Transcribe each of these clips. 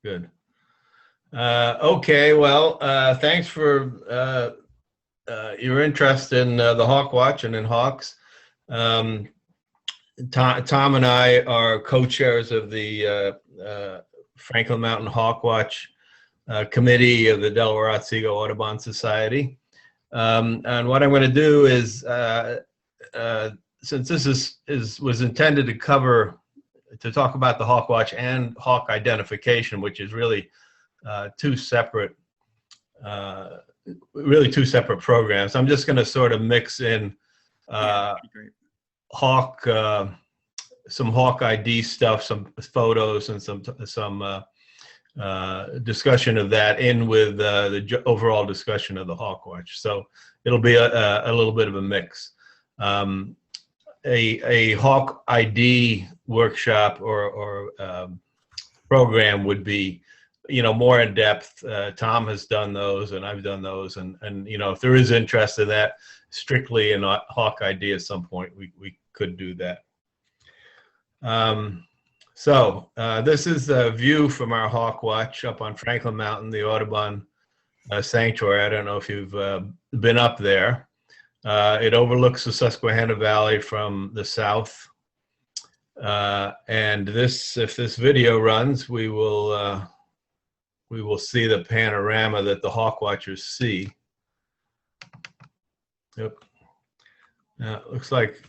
Good. Okay, well, thanks for your interest in the hawk watch and in hawks. Um, Tom and I are co-chairs of the Franklin Mountain Hawk Watch Committee of the Delaware Otsego Audubon Society. And what I'm going to do is, since this was intended to talk about the hawk watch and hawk identification, which is really two separate programs. I'm just going to sort of mix in hawk, some hawk ID stuff, some photos, and some discussion of that in with the overall discussion of the hawk watch. So it'll be a little bit of a mix. A hawk ID workshop or program would be, more in depth. Tom has done those, and I've done those, and if there is interest in that, strictly in hawk ID at some point, we could do that. So this is a view from our hawk watch up on Franklin Mountain, the Audubon Sanctuary. I don't know if you've been up there. It overlooks the Susquehanna Valley from the south. And if this video runs, we will see the panorama that the hawk watchers see. Yep. Now it looks like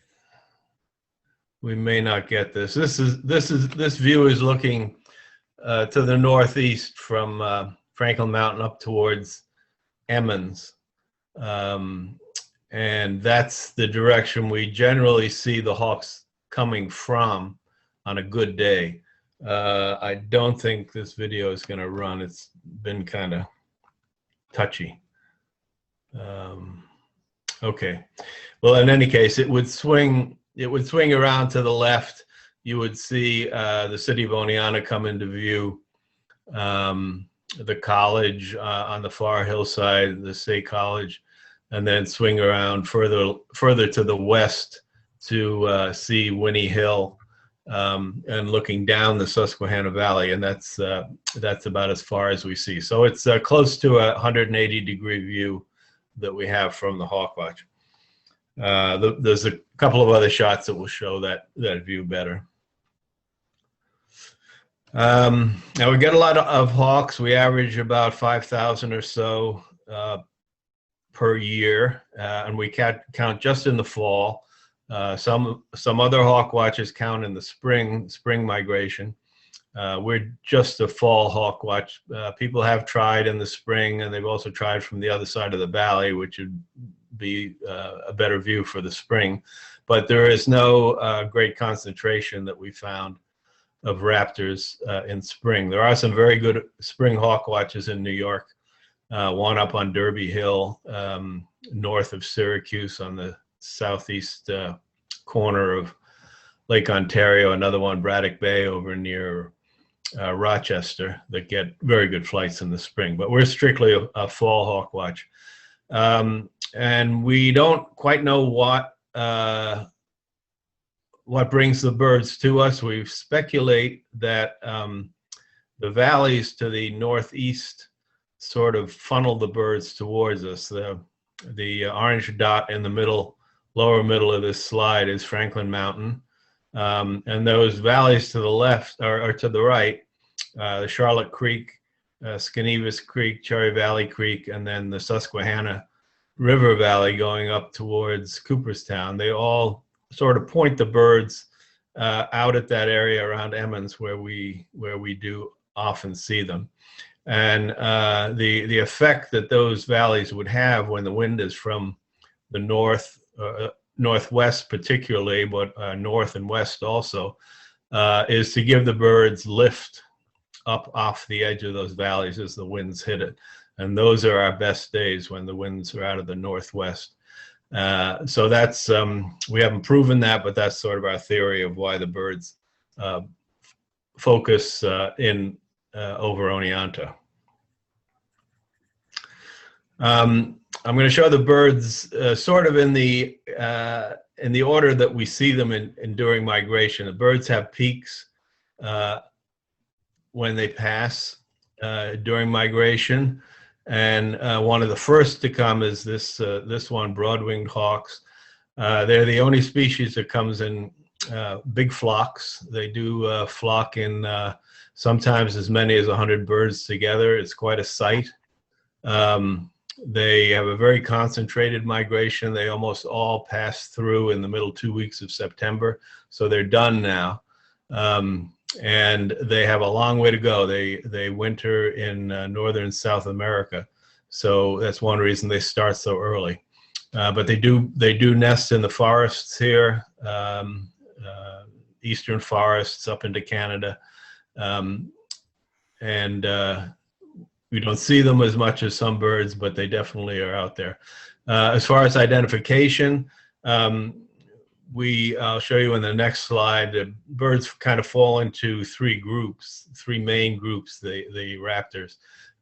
we may not get this. This view is looking to the northeast from Franklin Mountain up towards Emmons. And that's the direction we generally see the hawks coming from on a good day. I don't think this video is going to run. It's been kind of touchy. Okay. Well, in any case, it would swing around to the left. You would see the city of Oneonta come into view, the college on the far hillside, the State College, and then swing around further to the west to see Winnie Hill, and looking down the Susquehanna Valley, and that's about as far as we see. So it's close to a 180-degree view that we have from the hawk watch. There's a couple of other shots that will show that view better. Now we get a lot of hawks. We average about 5,000 or so per year, and we count just in the fall. Some other hawk watches count in the spring migration. We're just a fall hawk watch. People have tried in the spring, and they've also tried from the other side of the valley, which would be a better view for the spring. But there is no great concentration that we found of raptors in spring. There are some very good spring hawk watches in New York. One up on Derby Hill, north of Syracuse on the southeast corner of Lake Ontario. Another one, Braddock Bay, over near Rochester, that get very good flights in the spring. But we're strictly a fall hawk watch. And we don't quite know what brings the birds to us. We speculate that the valleys to the northeast sort of funnel the birds towards us. The orange dot in the lower middle of this slide is Franklin Mountain. And those valleys to the left or to the right, the Charlotte Creek, Skenevis Creek, Cherry Valley Creek, and then the Susquehanna River Valley going up towards Cooperstown, they all sort of point the birds out at that area around Emmons where we do often see them. And the effect that those valleys would have when the wind is from the northwest particularly, but north and west also, is to give the birds lift up off the edge of those valleys as the winds hit it. And those are our best days, when the winds are out of the northwest. So that's, we haven't proven that, but that's sort of our theory of why the birds focus in over Oneonta. I'm going to show the birds sort of in the order that we see them in during migration. The birds have peaks when they pass during migration. And one of the first to come is this one, broad-winged hawks. They're the only species that comes in big flocks. They do flock in sometimes as many as 100 birds together. It's quite a sight. They have a very concentrated migration. They almost all pass through in the middle 2 weeks of September. So they're done now. And they have a long way to go. They winter in northern South America. So that's one reason they start so early. But they do nest in the forests here, eastern forests up into Canada. We don't see them as much as some birds, but they definitely are out there. As far as identification, I'll show you in the next slide, the birds kind of fall into three main groups, the raptors.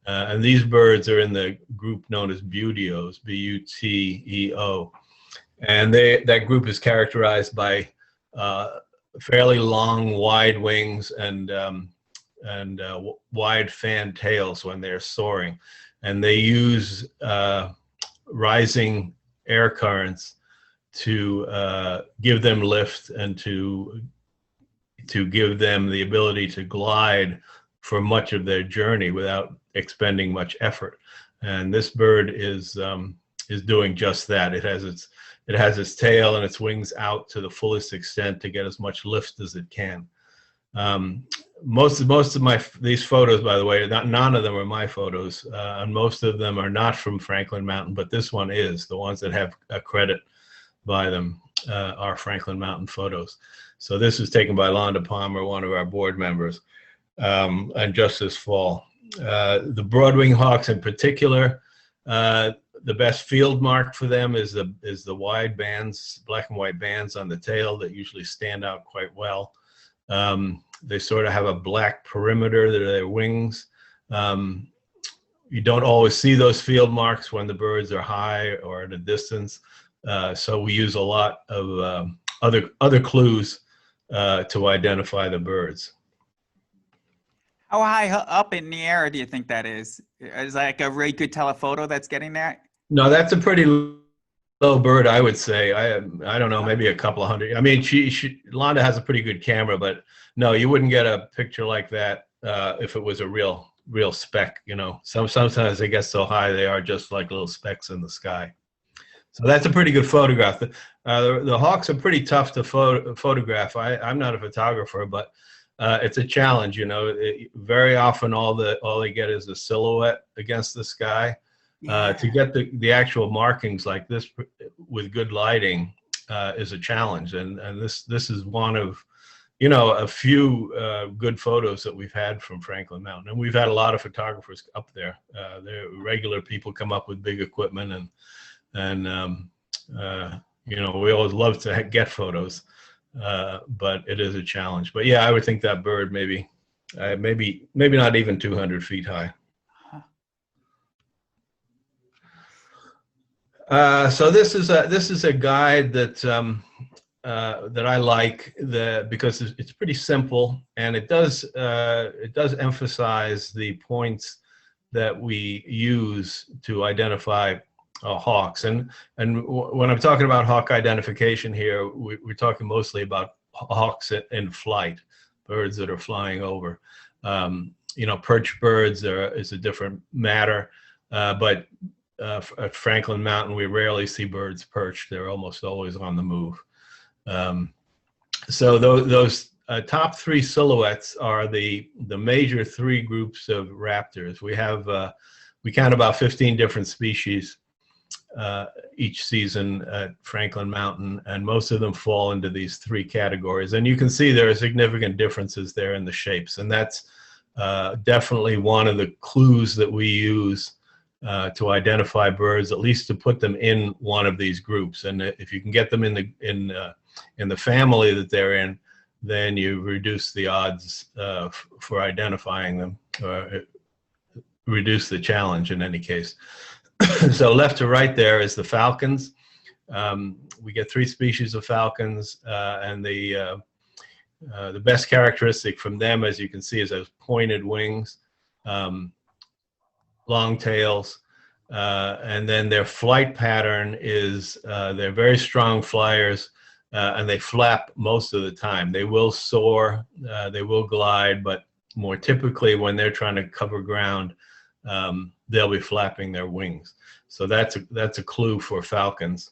And these birds are in the group known as buteos, B-U-T-E-O. And that group is characterized by fairly long, wide wings and wide fan tails when they're soaring. And they use rising air currents to give them lift and to give them the ability to glide for much of their journey without expending much effort. And this bird is doing just that. It has its tail and its wings out to the fullest extent to get as much lift as it can. Most of these photos, by the way, none of them are my photos, and most of them are not from Franklin Mountain, but this one is. The ones that have a credit by them are Franklin Mountain photos. So this was taken by Londa Palmer, one of our board members, and just this fall. The broad-winged hawks in particular, the best field mark for them is the wide bands, black and white bands on the tail that usually stand out quite well. They sort of have a black perimeter to their wings. You don't always see those field marks when the birds are high or at a distance. So we use a lot of other clues to identify the birds. How high up in the air do you think that is? Is that like a really good telephoto that's getting that? No, that's a pretty low bird, I would say. I don't know, maybe a couple of hundred. I mean, Londa has a pretty good camera, but no, you wouldn't get a picture like that if it was a real speck. You know, sometimes they get so high they are just like little specks in the sky. So that's a pretty good photograph. The hawks are pretty tough to photograph. I'm not a photographer, but it's a challenge. You know, very often all they get is a silhouette against the sky. Yeah. To get the actual markings like this with good lighting is a challenge, and this is one of, you know, a few good photos that we've had from Franklin Mountain, and we've had a lot of photographers up there. Regular people come up with big equipment, and you know, we always love to get photos, but it is a challenge. But yeah, I would think that bird maybe not even 200 feet high. So this is a guide that I like because it's pretty simple, and it does emphasize the points that we use to identify hawks. And when I'm talking about hawk identification here, we're talking mostly about hawks in flight, birds that are flying over. You know, perch birds is a different matter, but at Franklin Mountain, we rarely see birds perched. They're almost always on the move. So those top three silhouettes are the major three groups of raptors. We count about 15 different species each season at Franklin Mountain, and most of them fall into these three categories. And you can see there are significant differences there in the shapes, and that's definitely one of the clues that we use to identify birds, at least to put them in one of these groups. And if you can get them in the family that they're in, then you reduce the odds for identifying them, or reduce the challenge in any case. So left to right there is the falcons. We get three species of falcons, and the best characteristic from them, as you can see, is those pointed wings. long tails. And then their flight pattern is they're very strong flyers, and they flap most of the time. They will soar, they will glide, but more typically when they're trying to cover ground, they'll be flapping their wings. So that's a clue for falcons.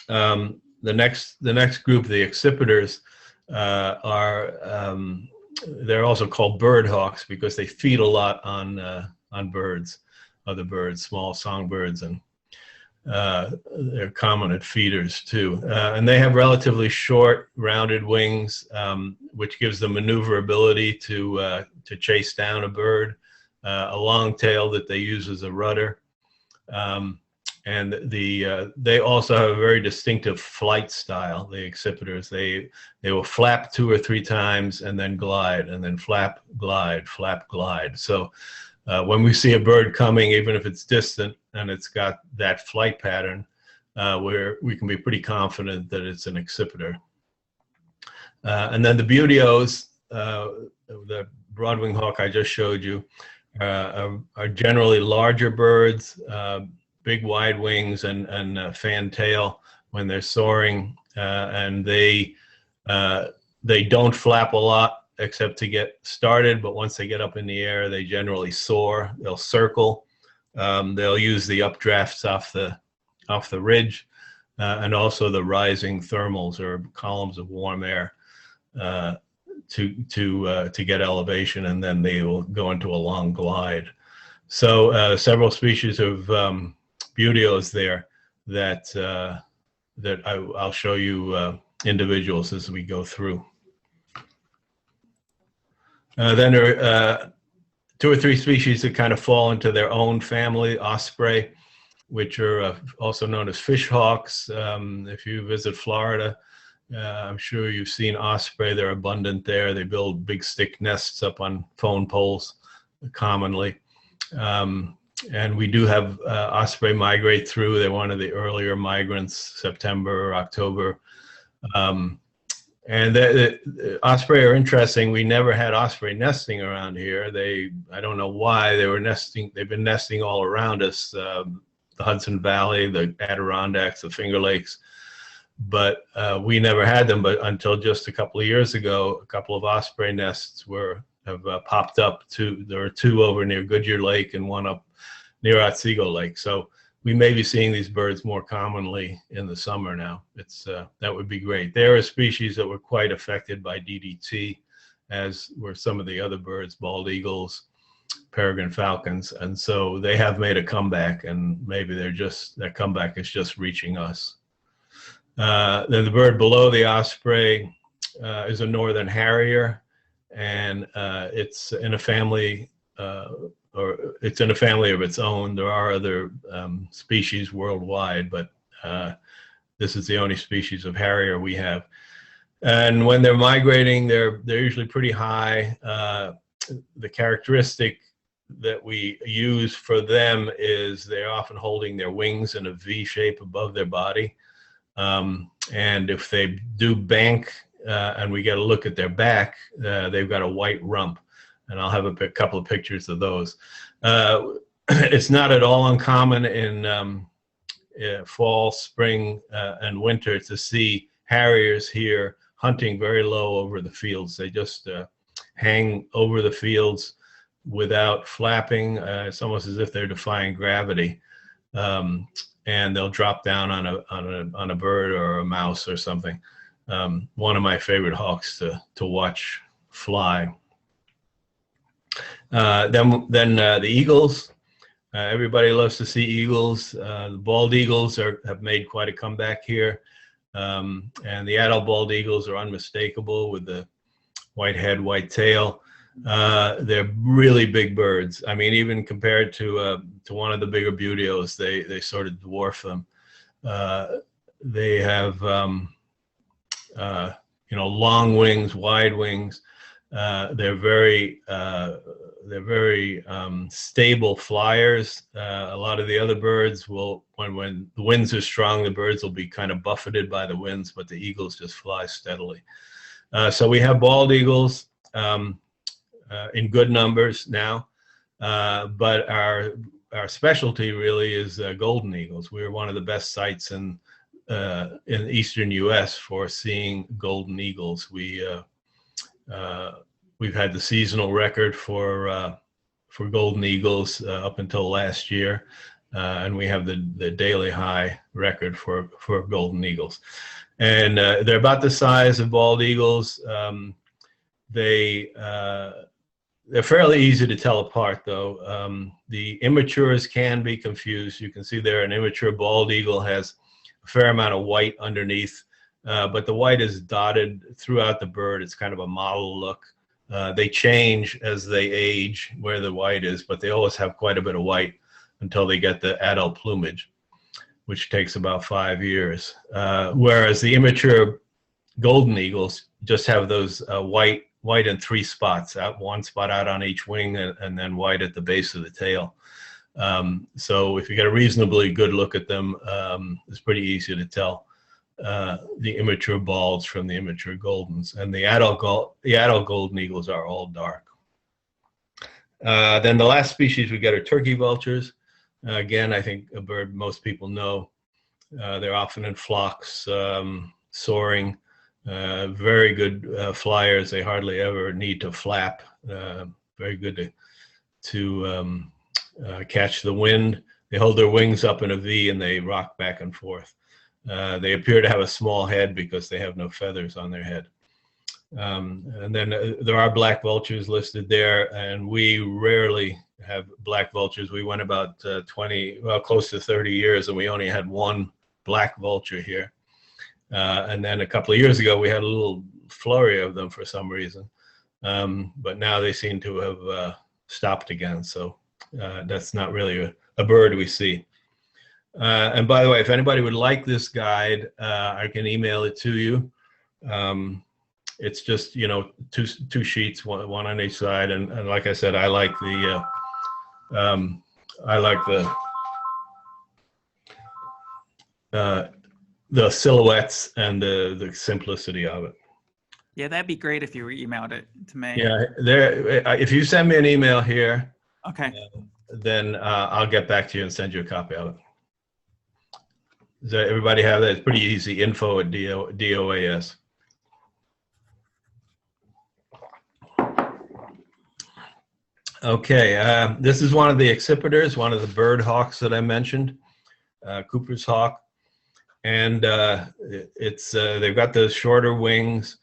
The next group, the accipiters, they're also called bird hawks because they feed a lot on birds, other birds, small songbirds, and they're common at feeders too. And they have relatively short, rounded wings, which gives them maneuverability to chase down a bird. A long tail that they use as a rudder. And they also have a very distinctive flight style, the accipiters. They will flap 2 or 3 times and then glide, and then flap, glide, flap, glide. So when we see a bird coming, even if it's distant and it's got that flight pattern, we can be pretty confident that it's an accipiter. And then the buteos, the broadwing hawk I just showed you, are generally larger birds, big wide wings and fan tail when they're soaring, and they don't flap a lot except to get started, but once they get up in the air, they generally soar. They'll circle. They'll use the updrafts off the ridge, and also the rising thermals, or columns of warm air, to get elevation, and then they will go into a long glide. So several species of buteos there that I'll show you individuals as we go through. Then there are 2 or 3 species that kind of fall into their own family, osprey, which are also known as fish hawks. If you visit Florida, I'm sure you've seen osprey. They're abundant there. They build big stick nests up on phone poles commonly. And we do have osprey migrate through. They're one of the earlier migrants, September or October. And the osprey are interesting. We never had osprey nesting around here. I don't know why. They've been nesting all around us, the Hudson Valley, the Adirondacks, the Finger Lakes. But we never had them. But until just a couple of years ago, a couple of osprey nests have popped up. There are 2 over near Goodyear Lake and 1 up near Otsego Lake. So we may be seeing these birds more commonly in the summer now. That would be great. They're a species that were quite affected by DDT, as were some of the other birds, bald eagles, peregrine falcons, and so they have made a comeback, and maybe that comeback is just reaching us. Then the bird below the osprey is a northern harrier, and it's in a family it's in a family of its own. There are other species worldwide, but this is the only species of harrier we have. And when they're migrating, they're usually pretty high. The characteristic that we use for them is they're often holding their wings in a V shape above their body. And if they do bank and we get a look at their back, they've got a white rump. And I'll have a couple of pictures of those. It's not at all uncommon in fall, spring, and winter to see harriers here hunting very low over the fields. They just hang over the fields without flapping. It's almost as if they're defying gravity. And they'll drop down on a bird or a mouse or something. One of my favorite hawks to watch fly. Then the eagles. Everybody loves to see eagles. The bald eagles have made quite a comeback here. And the adult bald eagles are unmistakable with the white head, white tail. They're really big birds. I mean, even compared to one of the bigger buteos, they sort of dwarf them. They have long wings, wide wings. They're very stable flyers. A lot of the other birds will, when the winds are strong, the birds will be kind of buffeted by the winds, but the eagles just fly steadily. So we have bald eagles in good numbers now. But our specialty really is golden eagles. We're one of the best sites in the eastern U.S. for seeing golden eagles. We've had the seasonal record for golden eagles up until last year, and we have the daily high record for golden eagles. And they're about the size of bald eagles. They're fairly easy to tell apart, though. The immatures can be confused. You can see there an immature bald eagle has a fair amount of white underneath, but the white is dotted throughout the bird. It's kind of a mottled look. They change as they age where the white is, but they always have quite a bit of white until they get the adult plumage, which takes about 5 years. Whereas the immature golden eagles just have those white in 3 spots, one spot out on each wing, and then white at the base of the tail. So if you get a reasonably good look at them, it's pretty easy to tell the immature balds from the immature goldens. And the adult golden eagles are all dark. Then the last species we get are turkey vultures. Again, I think a bird most people know. They're often in flocks, soaring. Very good flyers. They hardly ever need to flap. Very good to catch the wind. They hold their wings up in a V and they rock back and forth. They appear to have a small head because they have no feathers on their head. And then there are black vultures listed there, and we rarely have black vultures. We went about close to 30 years, and we only had one black vulture here. And then a couple of years ago, we had a little flurry of them for some reason. But now they seem to have stopped again. So that's not really a bird we see. And by the way, if anybody would like this guide, I can email it to you. It's just, two sheets, one on each side. And like I said, I like the silhouettes and the simplicity of it. Yeah, that'd be great if you emailed it to me. Yeah, if you send me an email here, okay, then I'll get back to you and send you a copy of it. Does everybody have that? It's pretty easy. info@DOAS. Okay, this is one of the accipiters, one of the bird hawks that I mentioned, Cooper's hawk. And they've got those shorter wings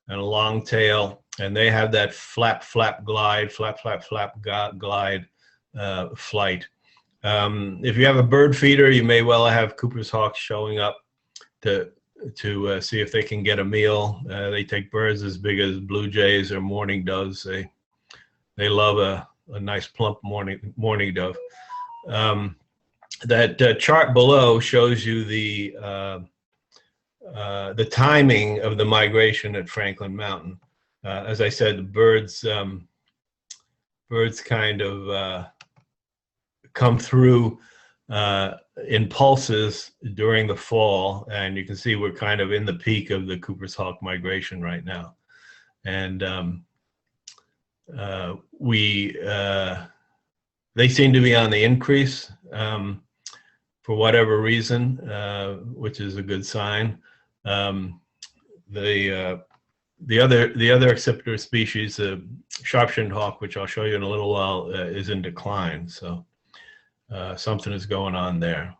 and a long tail, and they have that flap glide flight. If you have a bird feeder, you may well have Cooper's hawks showing up to see if they can get a meal. They take birds as big as blue jays or mourning doves. They love a nice plump mourning dove. That chart below shows you the timing of the migration at Franklin Mountain. As I said, the birds kind of come through in pulses during the fall, and you can see we're kind of in the peak of the Cooper's hawk migration right now. And they seem to be on the increase for whatever reason, which is a good sign. The other accipiter species, the sharp-shinned hawk, which I'll show you in a little while, is in decline. So something is going on there.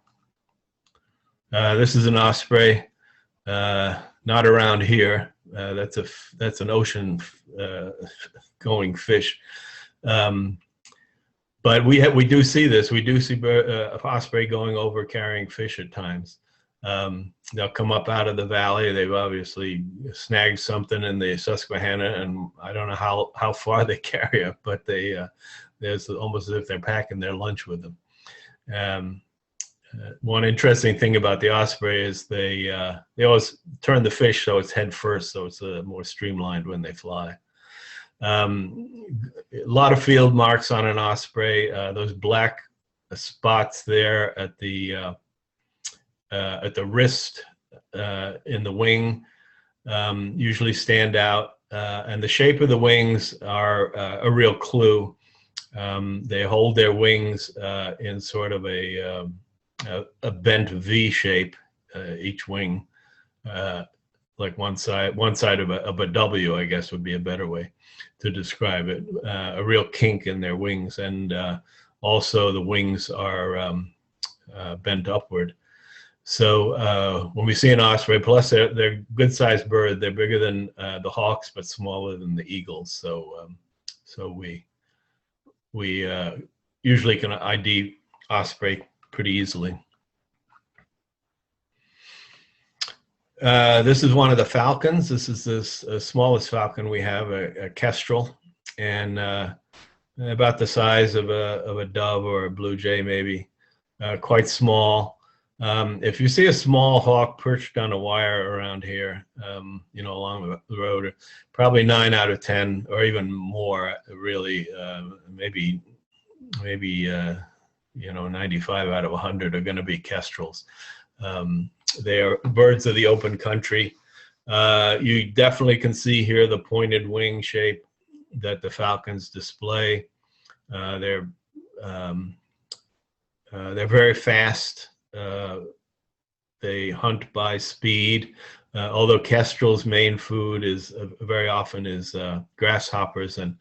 This is an osprey, not around here. That's an ocean going fish. But we do see this. We do see osprey going over carrying fish at times. They'll come up out of the valley. They've obviously snagged something in the Susquehanna, and I don't know how far they carry it, but there's almost as if they're packing their lunch with them. One interesting thing about the osprey is they always turn the fish so it's head first, so it's more streamlined when they fly. A lot of field marks on an osprey. Those black spots there at the wrist, in the wing, usually stand out, and the shape of the wings are a real clue. They hold their wings in sort of a bent V shape, each wing, like one side of a W, I guess would be a better way to describe it. A real kink in their wings, and also the wings are bent upward. So when we see an osprey, plus they're good-sized bird. They're bigger than the hawks, but smaller than the eagles. So we usually can ID osprey pretty easily. This is one of the falcons. This is the smallest falcon we have, a kestrel, and about the size of a dove or a blue jay, maybe. Quite small. If you see a small hawk perched on a wire around here, along the road, probably 9 out of 10, or even more, really, maybe 95 out of 100 are going to be kestrels. They are birds of the open country. You definitely can see here the pointed wing shape that the falcons display. They're very fast. They hunt by speed, although kestrels' main food is very often grasshoppers and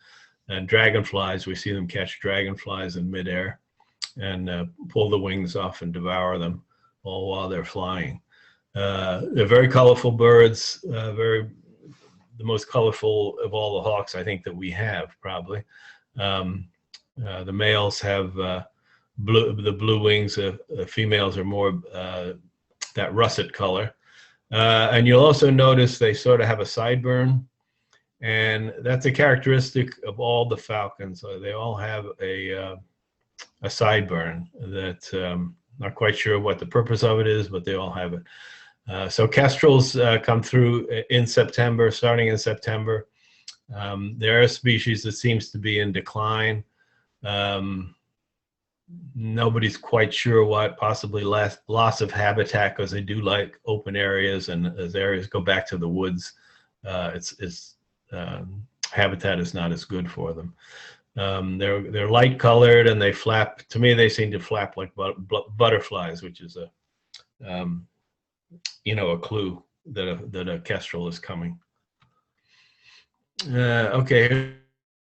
dragonflies. We see them catch dragonflies in midair and pull the wings off and devour them, all while they're flying. They're very colorful birds, the most colorful of all the hawks, I think, that we have, probably. The males have the blue wings. The females are more that russet color. And you'll also notice they sort of have a sideburn, and that's a characteristic of all the falcons. They all have a sideburn that not quite sure what the purpose of it is, but they all have it. So kestrels come through in September, starting in September. They're a species that seems to be in decline. Nobody's quite sure what, possibly loss of habitat, because they do like open areas, and as areas go back to the woods, habitat is not as good for them. They're light colored, and they flap. To me, they seem to flap like butterflies, which is a clue that a kestrel is coming. Okay,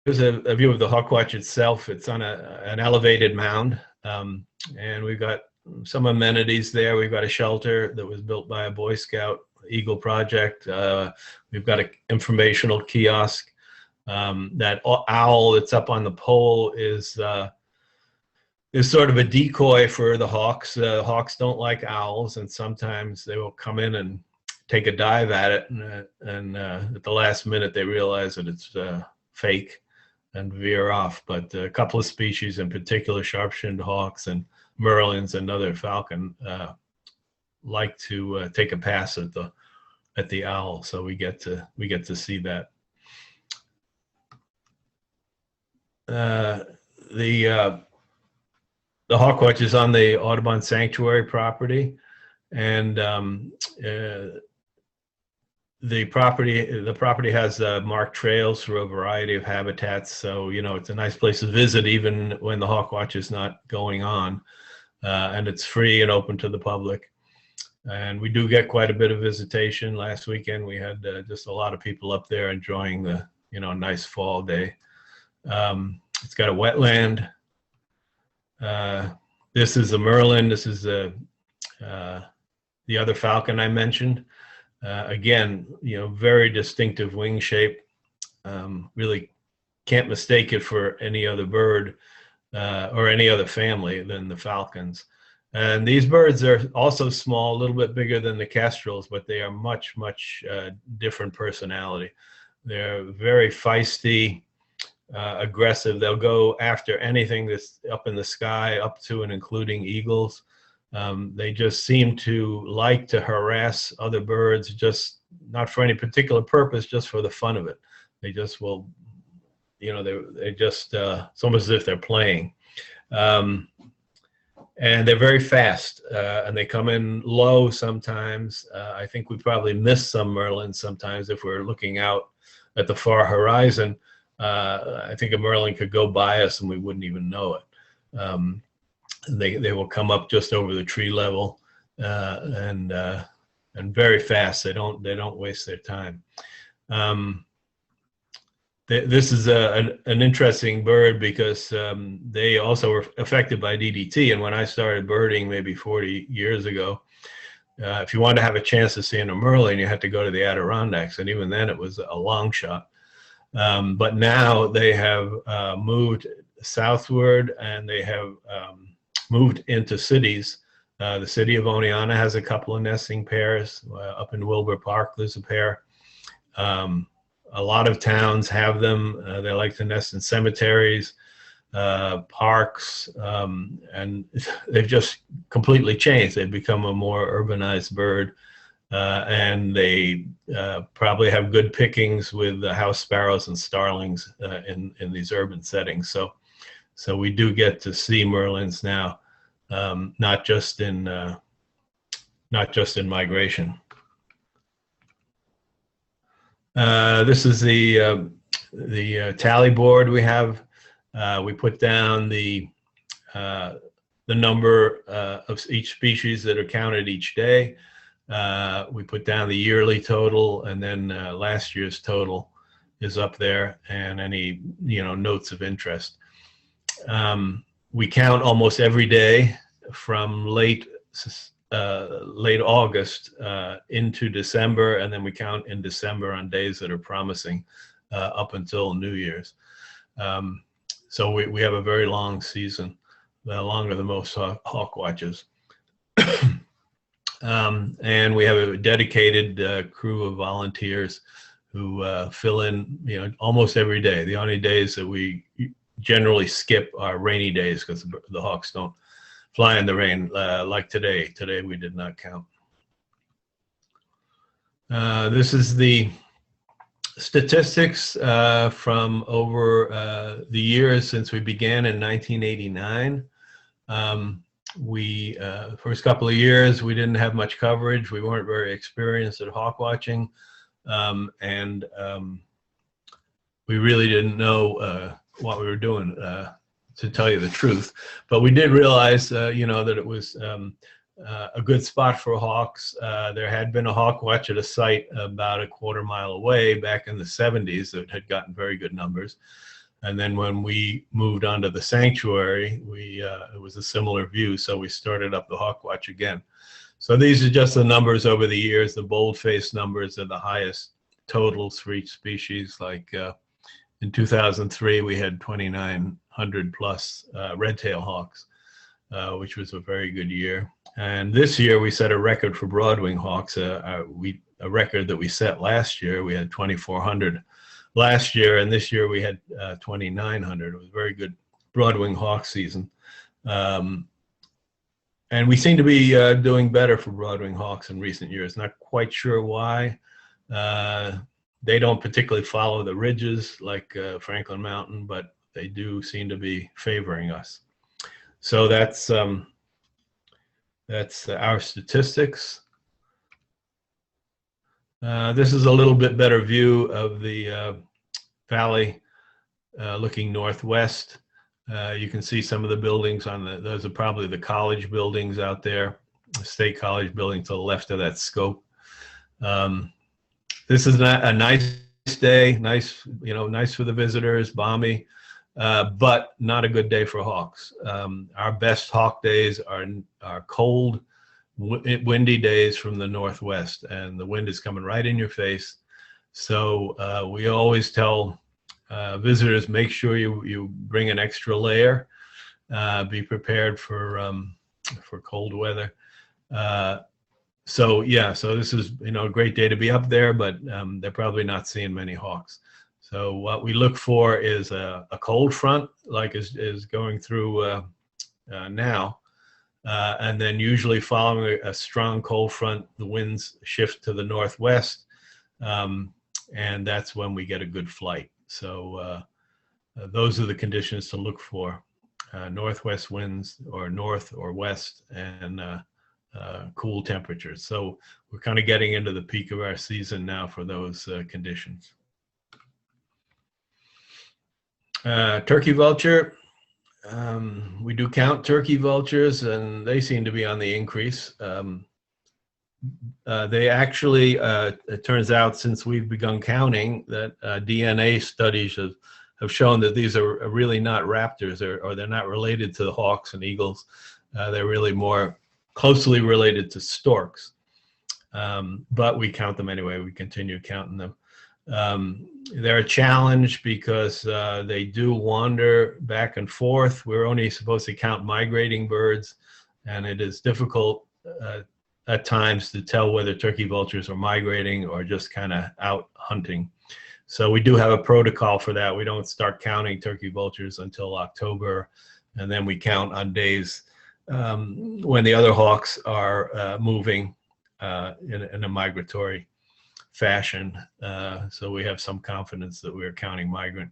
here's a view of the hawkwatch itself. It's on an elevated mound, and we've got some amenities there. We've got a shelter that was built by a Boy Scout Eagle project. We've got an informational kiosk. That owl that's up on the pole is sort of a decoy for the hawks. Hawks don't like owls, and sometimes they will come in and take a dive at it, and at the last minute they realize that it's fake and veer off. But a couple of species in particular, sharp-shinned hawks and merlins and other falcon, like to take a pass at the owl. So we get to see that. The hawkwatch is on the Audubon Sanctuary property, and the property has marked trails through a variety of habitats. So it's a nice place to visit even when the hawkwatch is not going on, and it's free and open to the public. And we do get quite a bit of visitation. Last weekend we had just a lot of people up there enjoying the nice fall day. It's got a wetland. This is a merlin. This is the other falcon I mentioned. Again, very distinctive wing shape. Really can't mistake it for any other bird or any other family than the falcons. And these birds are also small, a little bit bigger than the kestrels, but they are much, much different personality. They're very feisty, aggressive. They'll go after anything that's up in the sky, up to and including eagles. They just seem to like to harass other birds, just not for any particular purpose, just for the fun of it. They just will, they just, it's almost as if they're playing. And they're very fast, and they come in low sometimes. I think we probably miss some merlins sometimes if we're looking out at the far horizon. I think a Merlin could go by us and we wouldn't even know it. They will come up just over the tree level, and very fast. They don't waste their time. This is an interesting bird because they also were affected by DDT. And when I started birding maybe 40 years ago, if you wanted to have a chance to see a Merlin, you had to go to the Adirondacks, and even then it was a long shot. But now they have moved southward, and they have moved into cities. The city of Oneonta has a couple of nesting pairs. Up in Wilbur Park, there's a pair. A lot of towns have them. They like to nest in cemeteries, parks, and they've just completely changed. They've become a more urbanized bird, and they probably have good pickings with the house sparrows and starlings in these urban settings. So we do get to see Merlins now, not just in migration. This is the tally board we have. We put down the number of each species that are counted each day. We put down the yearly total, and then last year's total is up there, and any notes of interest. We count almost every day from late August into December, and then we count in December on days that are promising up until New Year's. So we have a very long season, longer than most hawk watches. And we have a dedicated crew of volunteers who fill in almost every day. The only days that we generally skip are rainy days because the hawks don't fly in the rain like today. Today we did not count. This is the statistics from over the years since we began in 1989. First couple of years we didn't have much coverage. We weren't very experienced at hawk watching, and we really didn't know what we were doing, to tell you the truth. But we did realize, that it was a good spot for hawks. There had been a hawk watch at a site about a quarter mile away back in the 70s that had gotten very good numbers. And then when we moved on to the sanctuary, it was a similar view, so we started up the hawk watch again. So these are just the numbers over the years. The bold-faced numbers are the highest totals for each species. Like in 2003, we had 2,900 plus red-tailed hawks, which was a very good year. And this year we set a record for broadwing hawks, a record that we set last year. We had 2,400 last year, and this year we had 2,900. It was a very good broadwing hawk season. And we seem to be doing better for broadwing hawks in recent years. Not quite sure why. They don't particularly follow the ridges like Franklin Mountain, but they do seem to be favoring us. So that's our statistics. This is a little bit better view of the valley looking northwest. You can see some of the buildings those are probably the college buildings out there, the State College building to the left of that scope. This is a nice day, nice for the visitors, balmy, but not a good day for hawks. Our best hawk days are cold, windy days from the northwest, and the wind is coming right in your face. So we always tell visitors, make sure you bring an extra layer, be prepared for cold weather. So this is a great day to be up there, but they're probably not seeing many hawks. So what we look for is a cold front, like is going through now, and then usually following a strong cold front, the winds shift to the northwest, and that's when we get a good flight. So those are the conditions to look for: northwest winds, or north or west, and cool temperatures. So we're kind of getting into the peak of our season now for those conditions. Turkey vulture. We do count turkey vultures, and they seem to be on the increase. They actually, it turns out, since we've begun counting, that DNA studies have shown that these are really not raptors, or they're not related to the hawks and eagles. They're really more closely related to storks. But we count them anyway. We continue counting them. They're a challenge because they do wander back and forth. We're only supposed to count migrating birds, and it is difficult at times to tell whether turkey vultures are migrating or just kind of out hunting. So we do have a protocol for that. We don't start counting turkey vultures until October, and then we count on days when the other hawks are moving in a migratory fashion. So we have some confidence that we're counting migrant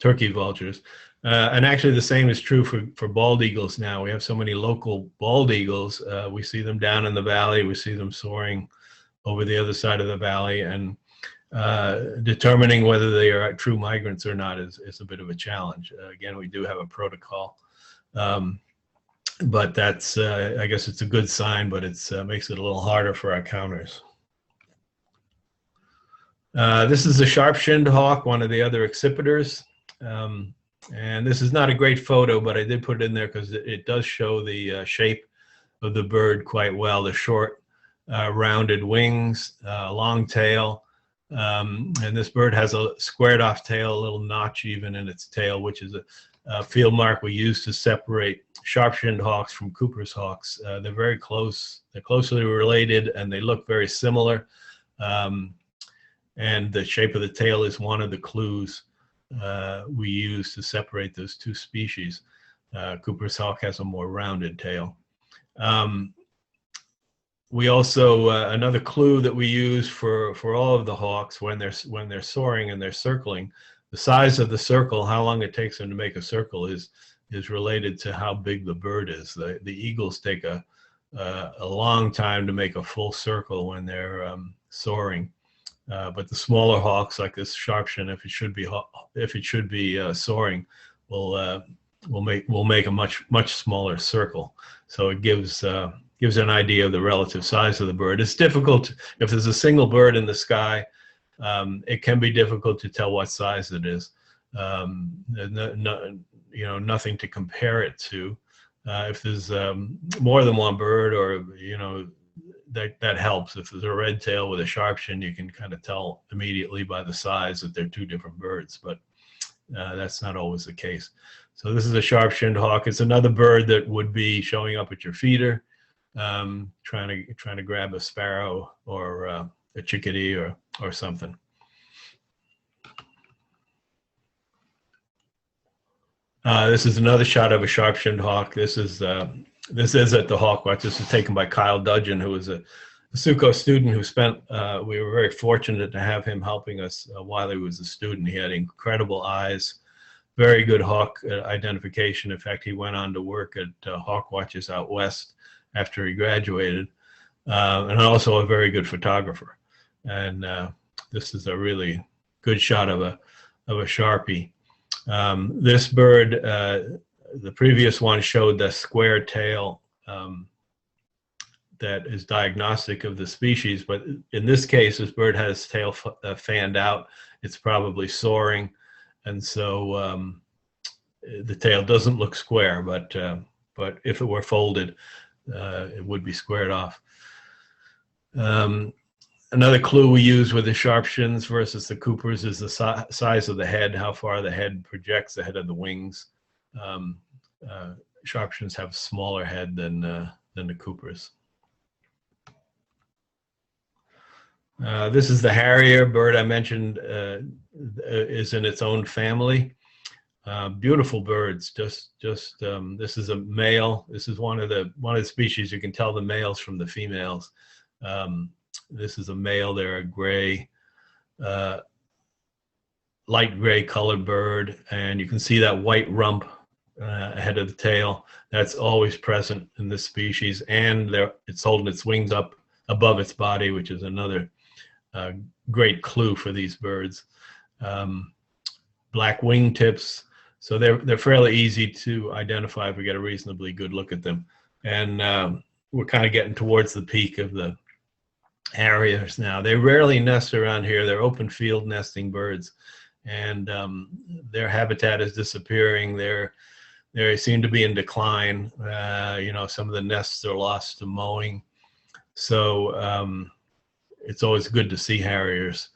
turkey vultures. And actually the same is true for bald eagles now. We have so many local bald eagles. We see them down in the valley. We see them soaring over the other side of the valley, and determining whether they are true migrants or not is a bit of a challenge. Again, we do have a protocol. But that's, I guess it's a good sign, but it makes it a little harder for our counters. This is a sharp-shinned hawk, one of the other accipiters. And this is not a great photo, but I did put it in there because it does show the shape of the bird quite well. The short, rounded wings, long tail. And this bird has a squared-off tail, a little notch even in its tail, which is a field mark we use to separate sharp-shinned hawks from Cooper's hawks. They're very close. They're closely related, and they look very similar. And the shape of the tail is one of the clues we use to separate those two species. Cooper's hawk has a more rounded tail. We also, another clue that we use for all of the hawks when they're soaring and they're circling, the size of the circle, how long it takes them to make a circle is related to how big the bird is. The eagles take a long time to make a full circle when they're soaring. But the smaller hawks, like this sharpshin, if it should be soaring, will make a much smaller circle. So it gives an idea of the relative size of the bird. It's difficult if there's a single bird in the sky. It can be difficult to tell what size it is. Nothing to compare it to. If there's more than one bird, or that helps. If there's a red tail with a sharpshin, you can kind of tell immediately by the size that they're two different birds, but that's not always the case. So this is a sharp-shinned hawk. It's another bird that would be showing up at your feeder, trying to grab a sparrow or a chickadee or something. This is another shot of a sharp-shinned hawk. This is at the Hawk Watch. This was taken by Kyle Dudgeon, who was a SUCO student who spent, we were very fortunate to have him helping us while he was a student. He had incredible eyes, very good hawk identification. In fact, he went on to work at Hawk Watches out west after he graduated, and also a very good photographer. And this is a really good shot of a Sharpie. This bird, the previous one showed the square tail that is diagnostic of the species, but in this case, this bird has tail fanned out. It's probably soaring, and so the tail doesn't look square, but if it were folded, it would be squared off. Another clue we use with the sharpshins versus the Coopers is the size of the head, how far the head projects ahead of the wings. Sharpshins have a smaller head than the Coopers. This is the harrier bird I mentioned, is in its own family. Beautiful birds. Just this is a male. This is one of the species you can tell the males from the females. This is a male. They're a gray, light gray colored bird, and you can see that white rump ahead of the tail. That's always present in this species, and it's holding its wings up above its body, which is another great clue for these birds. black wingtips. So they're fairly easy to identify if we get a reasonably good look at them. And we're kind of getting towards the peak of the harriers now. They rarely nest around here. They're open field nesting birds, and their habitat is disappearing. They seem to be in decline. Some of the nests are lost to mowing. So it's always good to see harriers.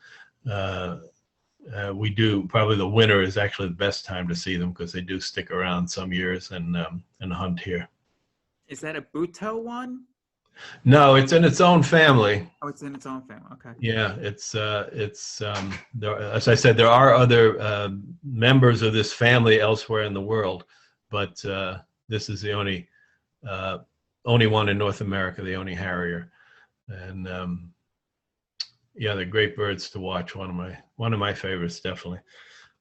We do, probably the winter is actually the best time to see them because they do stick around some years and hunt here. Is that a Buto one? No, it's in its own family. Oh, it's in its own family. Okay. Yeah, it's as I said, there are other members of this family elsewhere in the world, but this is the only one in North America, the only harrier. And yeah, they're great birds to watch. One of my favorites, definitely.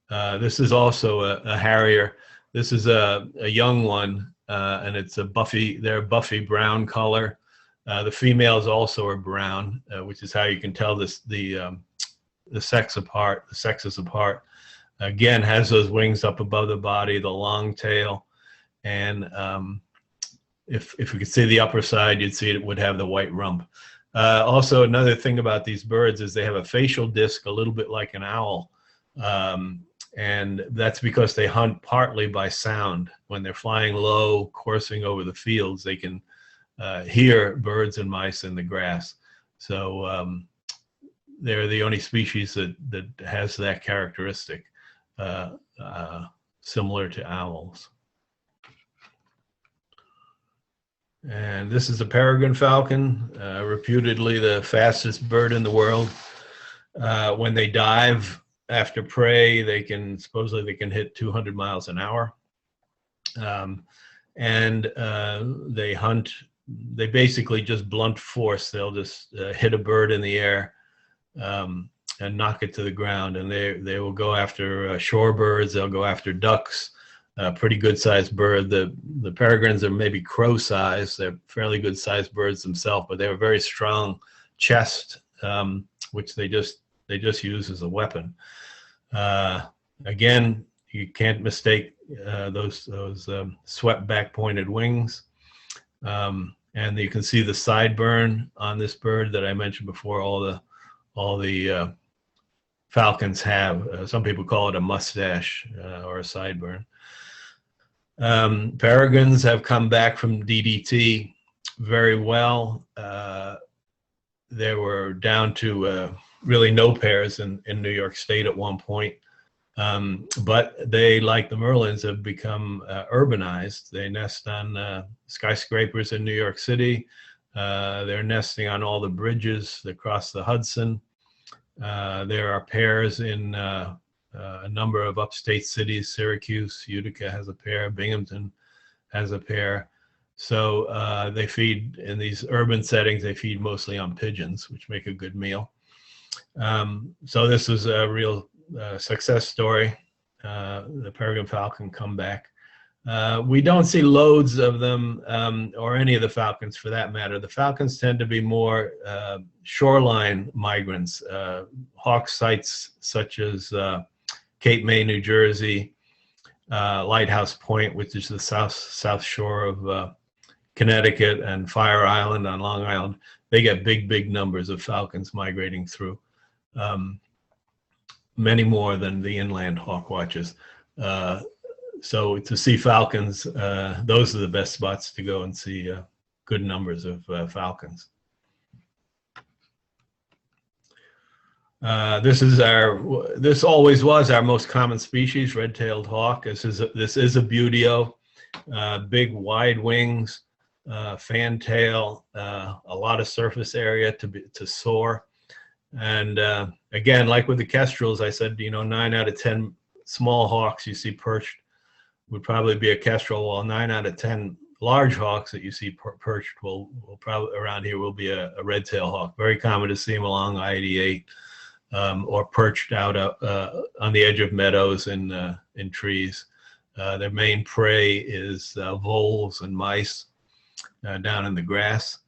This is also a harrier. This is a young one, and it's a buffy. They're buffy brown color. The females also are brown, which is how you can tell the sexes apart. Again, has those wings up above the body, the long tail, and if we could see the upper side, you'd see it would have the white rump. Also, another thing about these birds is they have a facial disc a little bit like an owl, and that's because they hunt partly by sound. When they're flying low, coursing over the fields, they can hear birds and mice in the grass. So they're the only species that has that characteristic, similar to owls. And this is a peregrine falcon, reputedly the fastest bird in the world. When they dive after prey, supposedly they can hit 200 miles an hour. And they hunt. They basically just blunt force. They'll just hit a bird in the air and knock it to the ground. And they will go after shorebirds. They'll go after ducks. Pretty good sized bird. The peregrines are maybe crow size. They're fairly good sized birds themselves, but they have a very strong chest, which they just use as a weapon. Again, you can't mistake those swept back pointed wings. And you can see the sideburn on this bird that I mentioned before. All the falcons have. Some people call it a mustache or a sideburn. Peregrines have come back from DDT very well. They were down to really no pairs in New York State at one point. But they, like the merlins, have become urbanized. They nest on skyscrapers in New York City. They're nesting on all the bridges that cross the Hudson. There are pairs in a number of upstate cities. Syracuse, Utica has a pair. Binghamton has a pair. So they feed, in these urban settings, they feed mostly on pigeons, which make a good meal. So this is a real success story. The peregrine falcon comeback. We don't see loads of them, or any of the falcons for that matter. The falcons tend to be more shoreline migrants. Hawk sites such as Cape May, New Jersey, Lighthouse Point, which is the south shore of Connecticut, and Fire Island on Long Island, they get big numbers of falcons migrating through. Many more than the inland hawk watches. So to see falcons, those are the best spots to go and see good numbers of falcons. This always was our most common species, red-tailed hawk. This is a buteo, big wide wings, fantail, a lot of surface area to soar. And again, like with the kestrels, I said, 9 out of 10 small hawks you see perched would probably be a kestrel, while 9 out of 10 large hawks that you see perched will probably around here will be a red-tailed hawk. Very common to see them along I-88 or perched out on the edge of meadows and in trees. Their main prey is voles and mice down in the grass.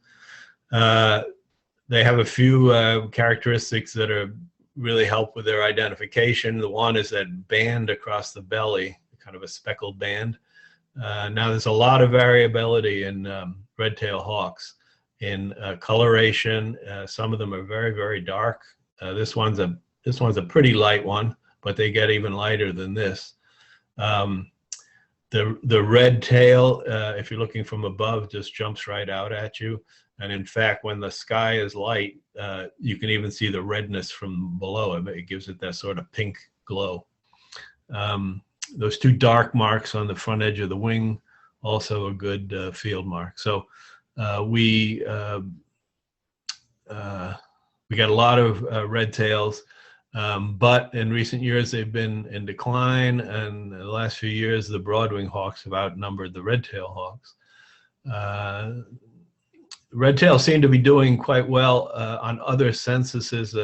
They have a few characteristics that are really help with their identification. The one is that band across the belly, kind of a speckled band. Now there's a lot of variability in red-tailed hawks in coloration. Some of them are very, very dark. This one's a pretty light one, but they get even lighter than this. The red tail, if you're looking from above, just jumps right out at you. And in fact, when the sky is light, you can even see the redness from below. It gives it that sort of pink glow. Those two dark marks on the front edge of the wing, also a good field mark. So we got a lot of red tails. But in recent years, they've been in decline, and in the last few years, the broadwing hawks have outnumbered the red-tailed hawks. Red-tails seem to be doing quite well on other censuses,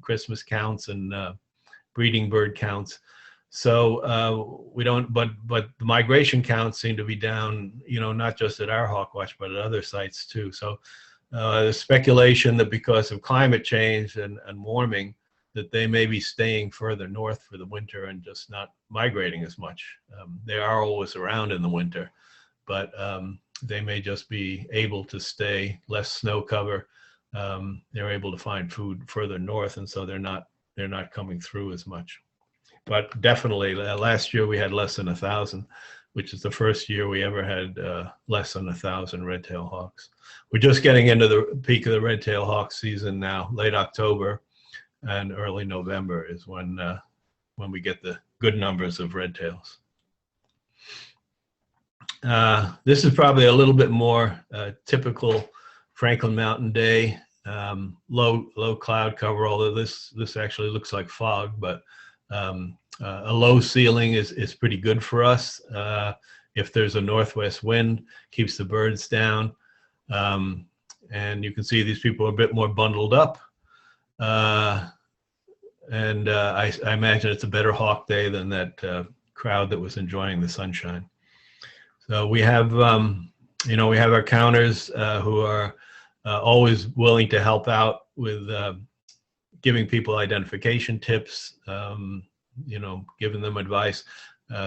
Christmas counts and breeding bird counts. So we don't, but the migration counts seem to be down, not just at our hawk watch, but at other sites too. So there's speculation that because of climate change and warming, that they may be staying further north for the winter and just not migrating as much. They are always around in the winter, but they may just be able to stay, less snow cover. They're able to find food further north, and so they're not coming through as much. But definitely, last year we had less than 1,000, which is the first year we ever had less than 1,000 red-tailed hawks. We're just getting into the peak of the red-tailed hawk season now. Late October and early November is when we get the good numbers of red tails. This is probably a little bit more typical Franklin Mountain day. Low cloud cover, although this actually looks like fog, but a low ceiling is pretty good for us. If there's a northwest wind, keeps the birds down. And you can see these people are a bit more bundled up. And I imagine it's a better hawk day than that crowd that was enjoying the sunshine. So we have, we have our counters who are always willing to help out with giving people identification tips, giving them advice.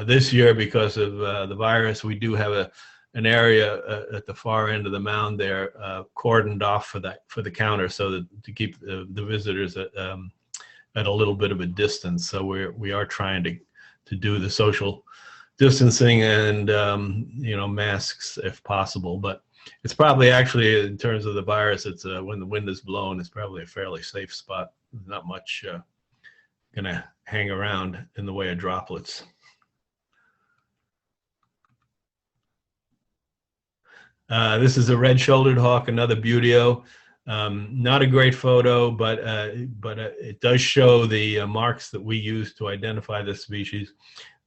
This year, because of the virus, we do have an area at the far end of the mound there cordoned off for the counter, so that to keep the visitors at a little bit of a distance. So we are trying to do the social distancing and masks if possible. But it's probably actually, in terms of the virus, it's when the wind is blowing, it's probably a fairly safe spot. There's not much gonna hang around in the way of droplets. This is a red-shouldered hawk, another buteo. Not a great photo, but it does show the marks that we use to identify this species.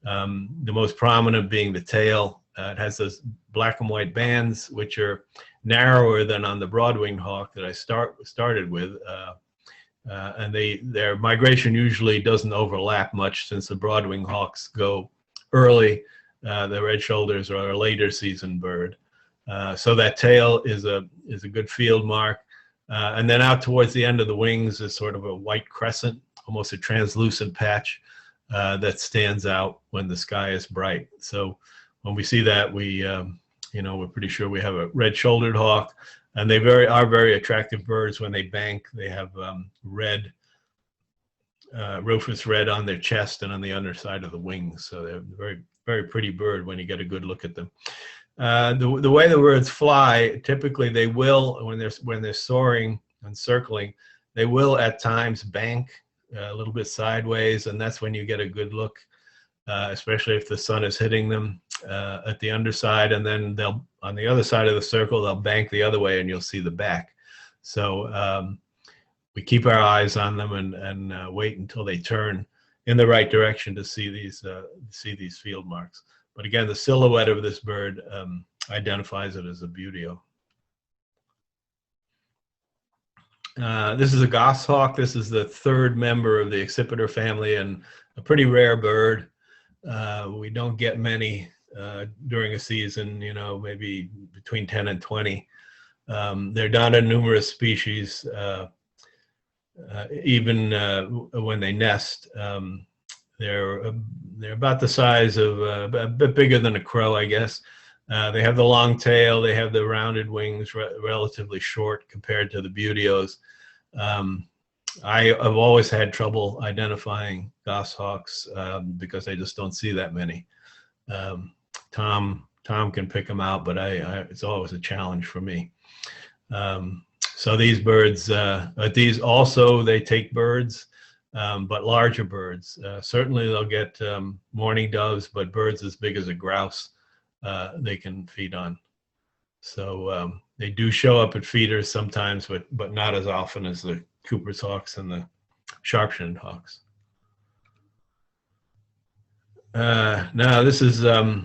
The most prominent being the tail. It has those black and white bands, which are narrower than on the broad-winged hawk that I started with. And their migration usually doesn't overlap much, since the broad-winged hawks go early. The red shoulders are a later season bird. So that tail is a good field mark. And then out towards the end of the wings is sort of a white crescent, almost a translucent patch that stands out when the sky is bright. So when we see that, we're pretty sure we have a red-shouldered hawk, and they are very attractive birds when they bank. They have red, rufous red on their chest and on the underside of the wings. So they're very, very pretty bird when you get a good look at them. The way the birds fly, typically they will, when they're soaring and circling, they will at times bank a little bit sideways, and that's when you get a good look, especially if the sun is hitting them at the underside, and then they'll, on the other side of the circle, they'll bank the other way and you'll see the back. So we keep our eyes on them and wait until they turn in the right direction to see these field marks. But again, the silhouette of this bird identifies it as a buteo. This is a goshawk. This is the third member of the accipiter family, and a pretty rare bird. We don't get many during a season, maybe between 10 and 20. They're not a numerous species. even when they nest. They're about the size of a bit bigger than a crow, I guess. They have the long tail. They have the rounded wings, relatively short compared to the buteos. I have always had trouble identifying goshawks because I just don't see that many. Tom can pick them out, but it's always a challenge for me. So these birds, these also, they take birds, but larger birds. Certainly they'll get mourning doves, but birds as big as a grouse they can feed on. So they do show up at feeders sometimes, but not as often as the Cooper's hawks and the sharp-shinned hawks. Now this is a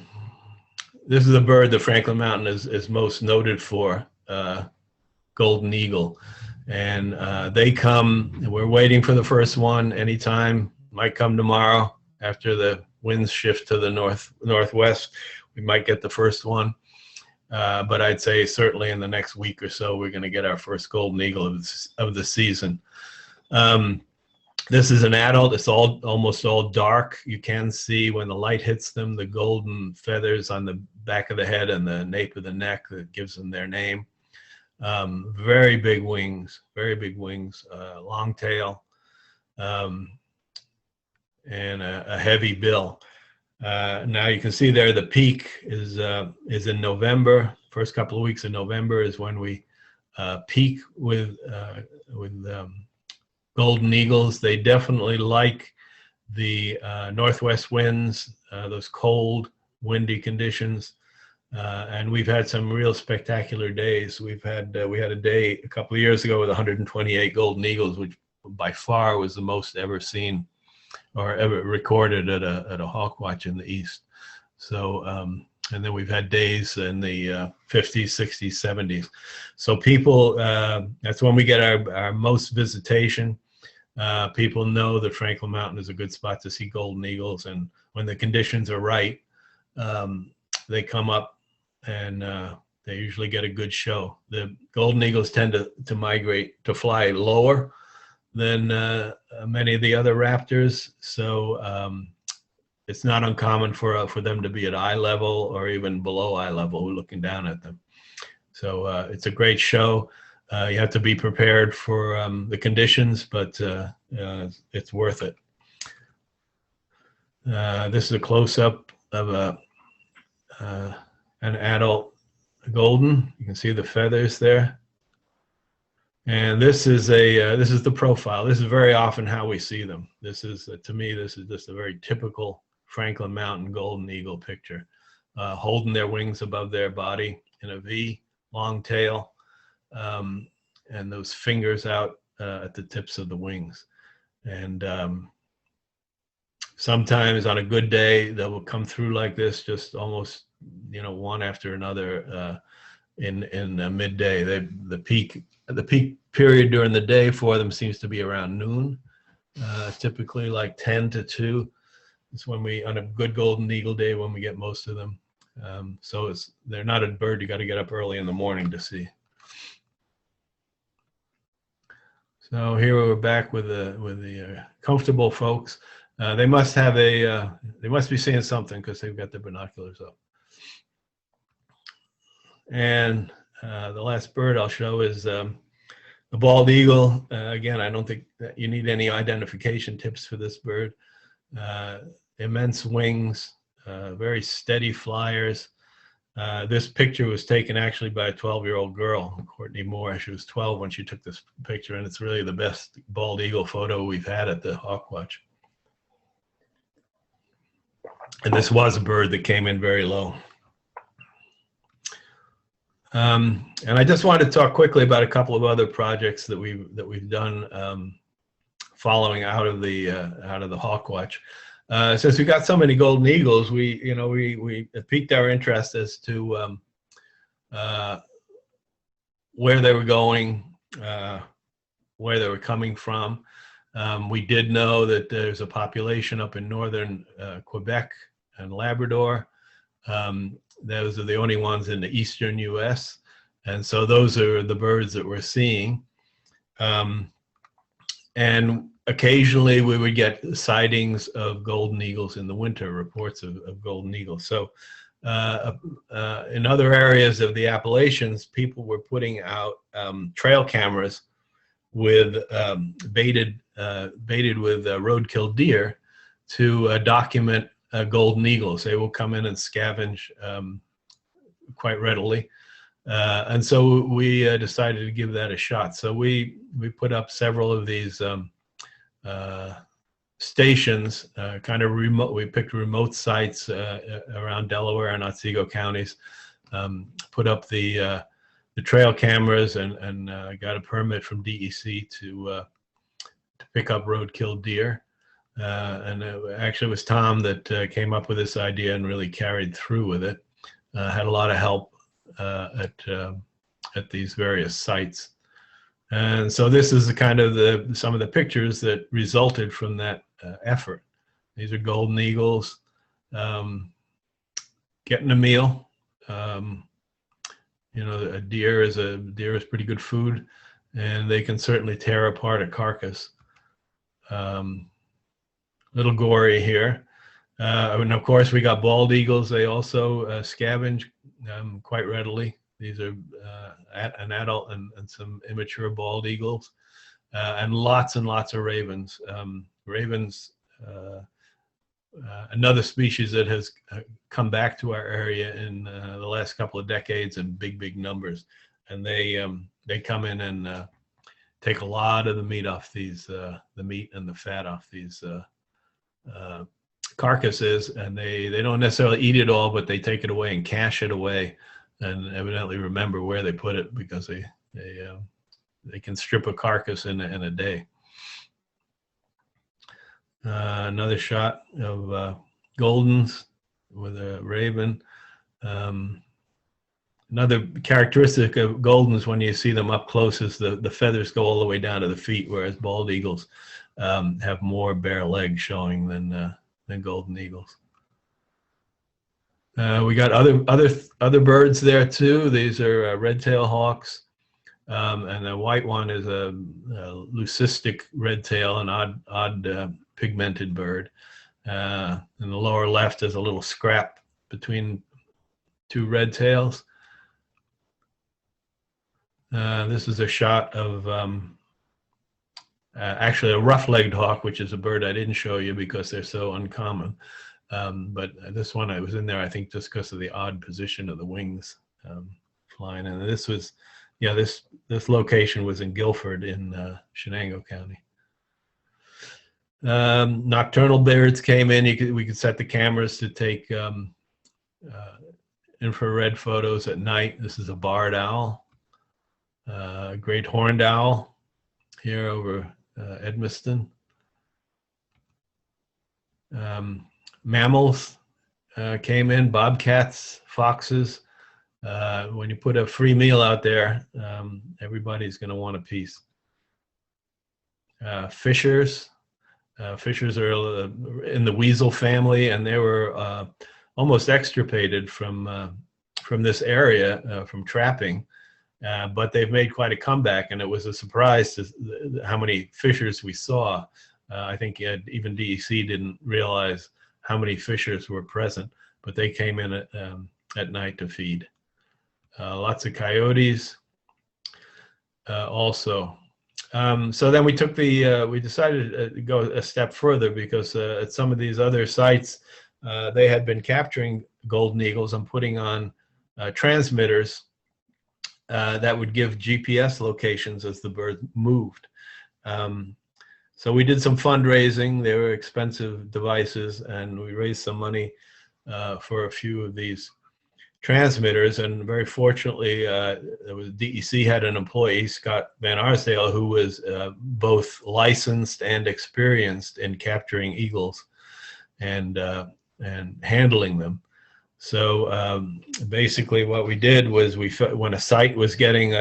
bird that Franklin Mountain is most noted for, golden eagle, and they come. We're waiting for the first one anytime. Might come tomorrow after the winds shift to the northwest. We might get the first one, but I'd say certainly in the next week or so we're going to get our first golden eagle of the season. This is an adult. It's almost all dark. You can see when the light hits them the golden feathers on the back of the head and the nape of the neck that gives them their name. Very big wings, long tail, and a heavy bill. Now you can see there the peak is in November. First couple of weeks of November is when we peak with golden eagles. They definitely like the northwest winds, those cold, windy conditions. And we've had some real spectacular days. We had a day a couple of years ago with 128 golden eagles, which by far was the most ever seen or ever recorded at a hawk watch in the East. So, and then we've had days in the 50s, 60s, 70s. So people, that's when we get our most visitation. People know that Franklin Mountain is a good spot to see golden eagles, and when the conditions are right, they come up and they usually get a good show. The golden eagles tend to migrate, to fly lower than many of the other raptors, so it's not uncommon for them to be at eye level or even below eye level, looking down at them. So it's a great show. You have to be prepared for the conditions, but it's worth it. This is a close-up of an adult golden. You can see the feathers there. And this is the profile. This is very often how we see them. This is, to me, this is just a very typical Franklin Mountain golden eagle picture, holding their wings above their body in a V, long tail, and those fingers out at the tips of the wings. And sometimes on a good day, they will come through like this, just almost, one after another in midday. The peak period during the day for them seems to be around noon, typically like 10 to 2. It's when on a good golden eagle day, when we get most of them. So they're not a bird you got to get up early in the morning to see. So here we're back with the comfortable folks. They must be seeing something because they've got their binoculars up. And the last bird I'll show is the bald eagle. Again, I don't think that you need any identification tips for this bird. Immense wings, very steady flyers. This picture was taken actually by a 12-year-old girl, Courtney Moore. She was 12 when she took this picture, and it's really the best bald eagle photo we've had at the Hawk Watch. And this was a bird that came in very low. And I just wanted to talk quickly about a couple of other projects that we've done following out of the Hawk Watch. Since we got so many golden eagles, we it piqued our interest as to where they were going, where they were coming from. We did know that there's a population up in northern Quebec and Labrador. Those are the only ones in the eastern U.S., and so those are the birds that we're seeing. And occasionally we would get sightings of golden eagles in the winter, reports of golden eagles. So in other areas of the Appalachians, people were putting out trail cameras with baited with roadkill deer to document golden eagles. They will come in and scavenge quite readily. And so we decided to give that a shot. So we put up several of these stations, kind of remote. We picked remote sites around Delaware and Otsego counties, put up the trail cameras, and got a permit from DEC to pick up roadkill deer. And actually, it was Tom that came up with this idea and really carried through with it. Had a lot of help at these various sites. And so this is the kind of some of the pictures that resulted from that effort. These are golden eagles getting a meal. You know, a deer is pretty good food, and they can certainly tear apart a carcass. Little gory here. And of course, we got bald eagles. They also scavenge quite readily. These are an adult and some immature bald eagles, and lots of ravens. Ravens, another species that has come back to our area in the last couple of decades in big numbers, and they come in and take a lot of the meat off these, the meat and the fat off these carcasses, and they don't necessarily eat it all, but they take it away and cache it away, and evidently remember where they put it, because they can strip a carcass in a day. Another shot of Goldens with a raven. Another characteristic of Goldens, when you see them up close, is the feathers go all the way down to the feet, whereas bald eagles have more bare legs showing than golden eagles. We got other birds there too. These are red-tailed hawks, and the white one is a leucistic red-tail, an odd pigmented bird. In the lower left is a little scrap between two red tails. This is a shot of actually a rough-legged hawk, which is a bird I didn't show you because they're so uncommon. But this one, I was in there, I think, just because of the odd position of the wings flying. And this was, yeah, this location was in Guilford in Shenango County. Nocturnal birds came in. We could set the cameras to take infrared photos at night. This is a barred owl, great horned owl here over Edmiston. Mammals came in, bobcats, foxes. When you put a free meal out there, everybody's going to want a piece. Fishers. Fishers are in the weasel family, and they were almost extirpated from this area from trapping. But they've made quite a comeback, and it was a surprise to how many fishers we saw. I think even DEC didn't realize how many fishers were present, but they came in at night to feed. Lots of coyotes also. So then we took we decided to go a step further, because at some of these other sites, they had been capturing golden eagles and putting on transmitters that would give GPS locations as the bird moved. So we did some fundraising. They were expensive devices, and we raised some money for a few of these transmitters. And very fortunately, DEC had an employee, Scott Van Arsdale, who was both licensed and experienced in capturing eagles and handling them. So basically what we did was when a site was getting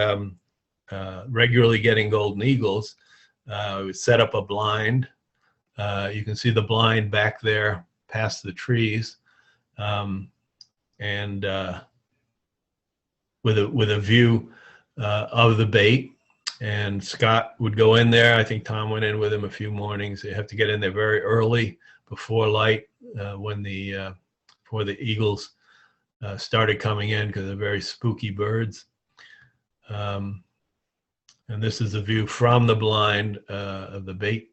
regularly getting golden eagles, we would set up a blind. You can see the blind back there past the trees, and with a view of the bait. And Scott would go in there. I think Tom went in with him a few mornings. You have to get in there very early before light, before the eagles started coming in, because they're very spooky birds. And this is a view from the blind of the bait.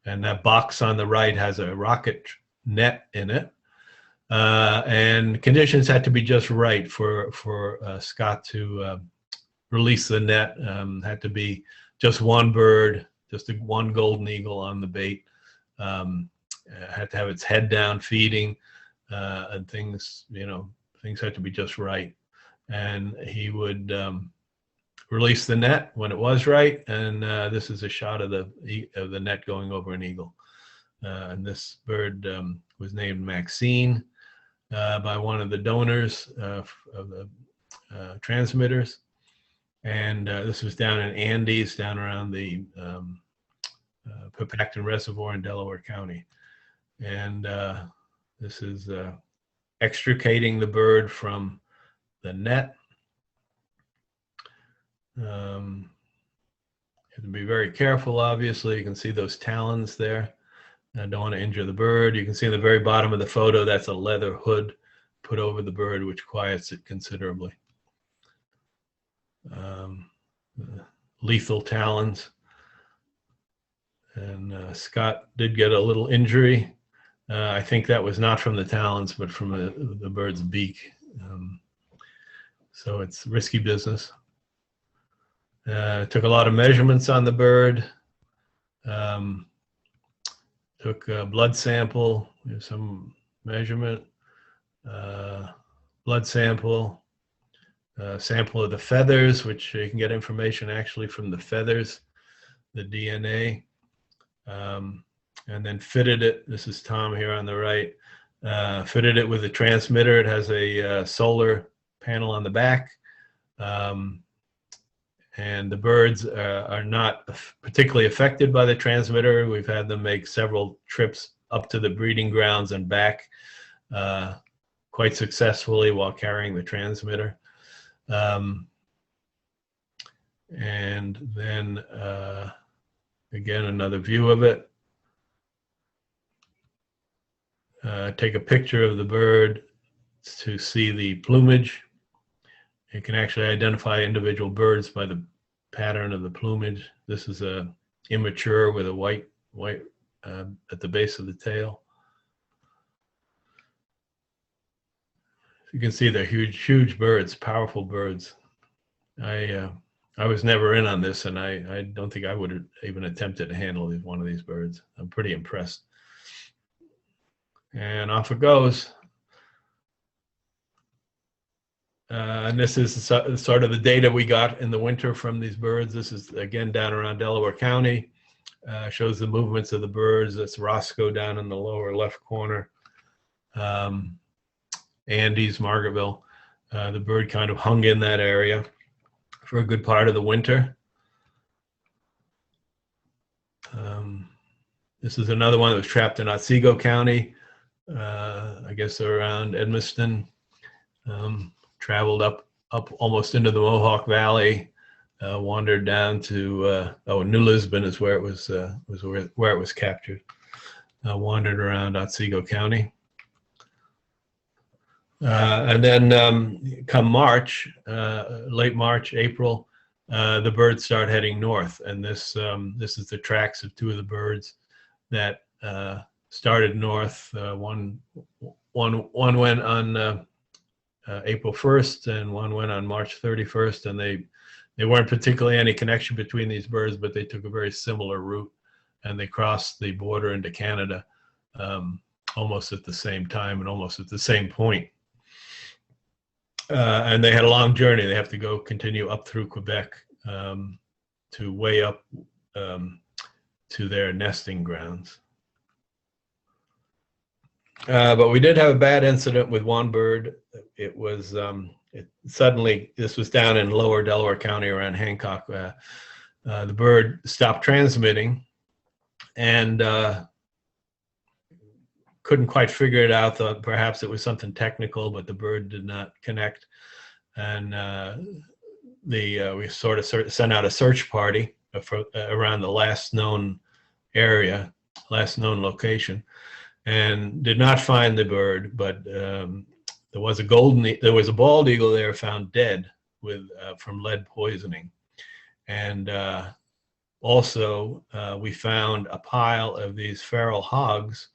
And that box on the right has a rocket net in it. And conditions had to be just right for Scott to release the net. Had to be just one bird, just one golden eagle on the bait. Had to have its head down feeding, and things had to be just right. And he would release the net when it was right. And this is a shot of the net going over an eagle. And this bird was named Maxine by one of the donors of the transmitters. And this was down in Andes, down around the Pepacton Reservoir in Delaware County. And this is extricating the bird from the net. You have to be very careful, obviously. You can see those talons there. I don't want to injure the bird. You can see at the very bottom of the photo, that's a leather hood put over the bird, which quiets it considerably. Lethal talons. And Scott did get a little injury. I think that was not from the talons, but from the bird's beak. So it's risky business. Took a lot of measurements on the bird. Took a blood sample, some measurement, blood sample, sample of the feathers, which you can get information actually from the feathers, the DNA, and then fitted it. This is Tom here on the right. Fitted it with a transmitter. It has a solar panel on the back. And the birds are not particularly affected by the transmitter. We've had them make several trips up to the breeding grounds and back quite successfully while carrying the transmitter. And then again, another view of it. Take a picture of the bird to see the plumage. You can actually identify individual birds by the pattern of the plumage. This is a immature with a white at the base of the tail. You can see they're huge birds, powerful birds. I was never in on this, and I don't think I would have even attempted to handle one of these birds. I'm pretty impressed. And off it goes. And this is sort of the data we got in the winter from these birds. This is, again, down around Delaware County. Shows the movements of the birds. That's Roscoe down in the lower left corner. Andes, Margaretville. The bird kind of hung in that area for a good part of the winter. This is another one that was trapped in Otsego County. I guess around Edmiston. Traveled up almost into the Mohawk Valley, wandered down to New Lisbon is where it was where it was captured. Wandered around Otsego County, and then come March, late March, April, the birds start heading north, and this is the tracks of two of the birds that started north. One went on April 1st, and one went on March 31st, and they weren't particularly any connection between these birds, but they took a very similar route, and they crossed the border into Canada almost at the same time and almost at the same point. And they had a long journey. They have to continue up through Quebec to way up to their nesting grounds. But we did have a bad incident with one bird. It was suddenly, this was down in lower Delaware County around Hancock. The bird stopped transmitting and couldn't quite figure it out. Thought perhaps it was something technical, but the bird did not connect. And we sort of sent out a search party around the last known area, last known location, and did not find the bird. But there was a bald eagle there found dead from lead poisoning, and also we found a pile of these feral hogs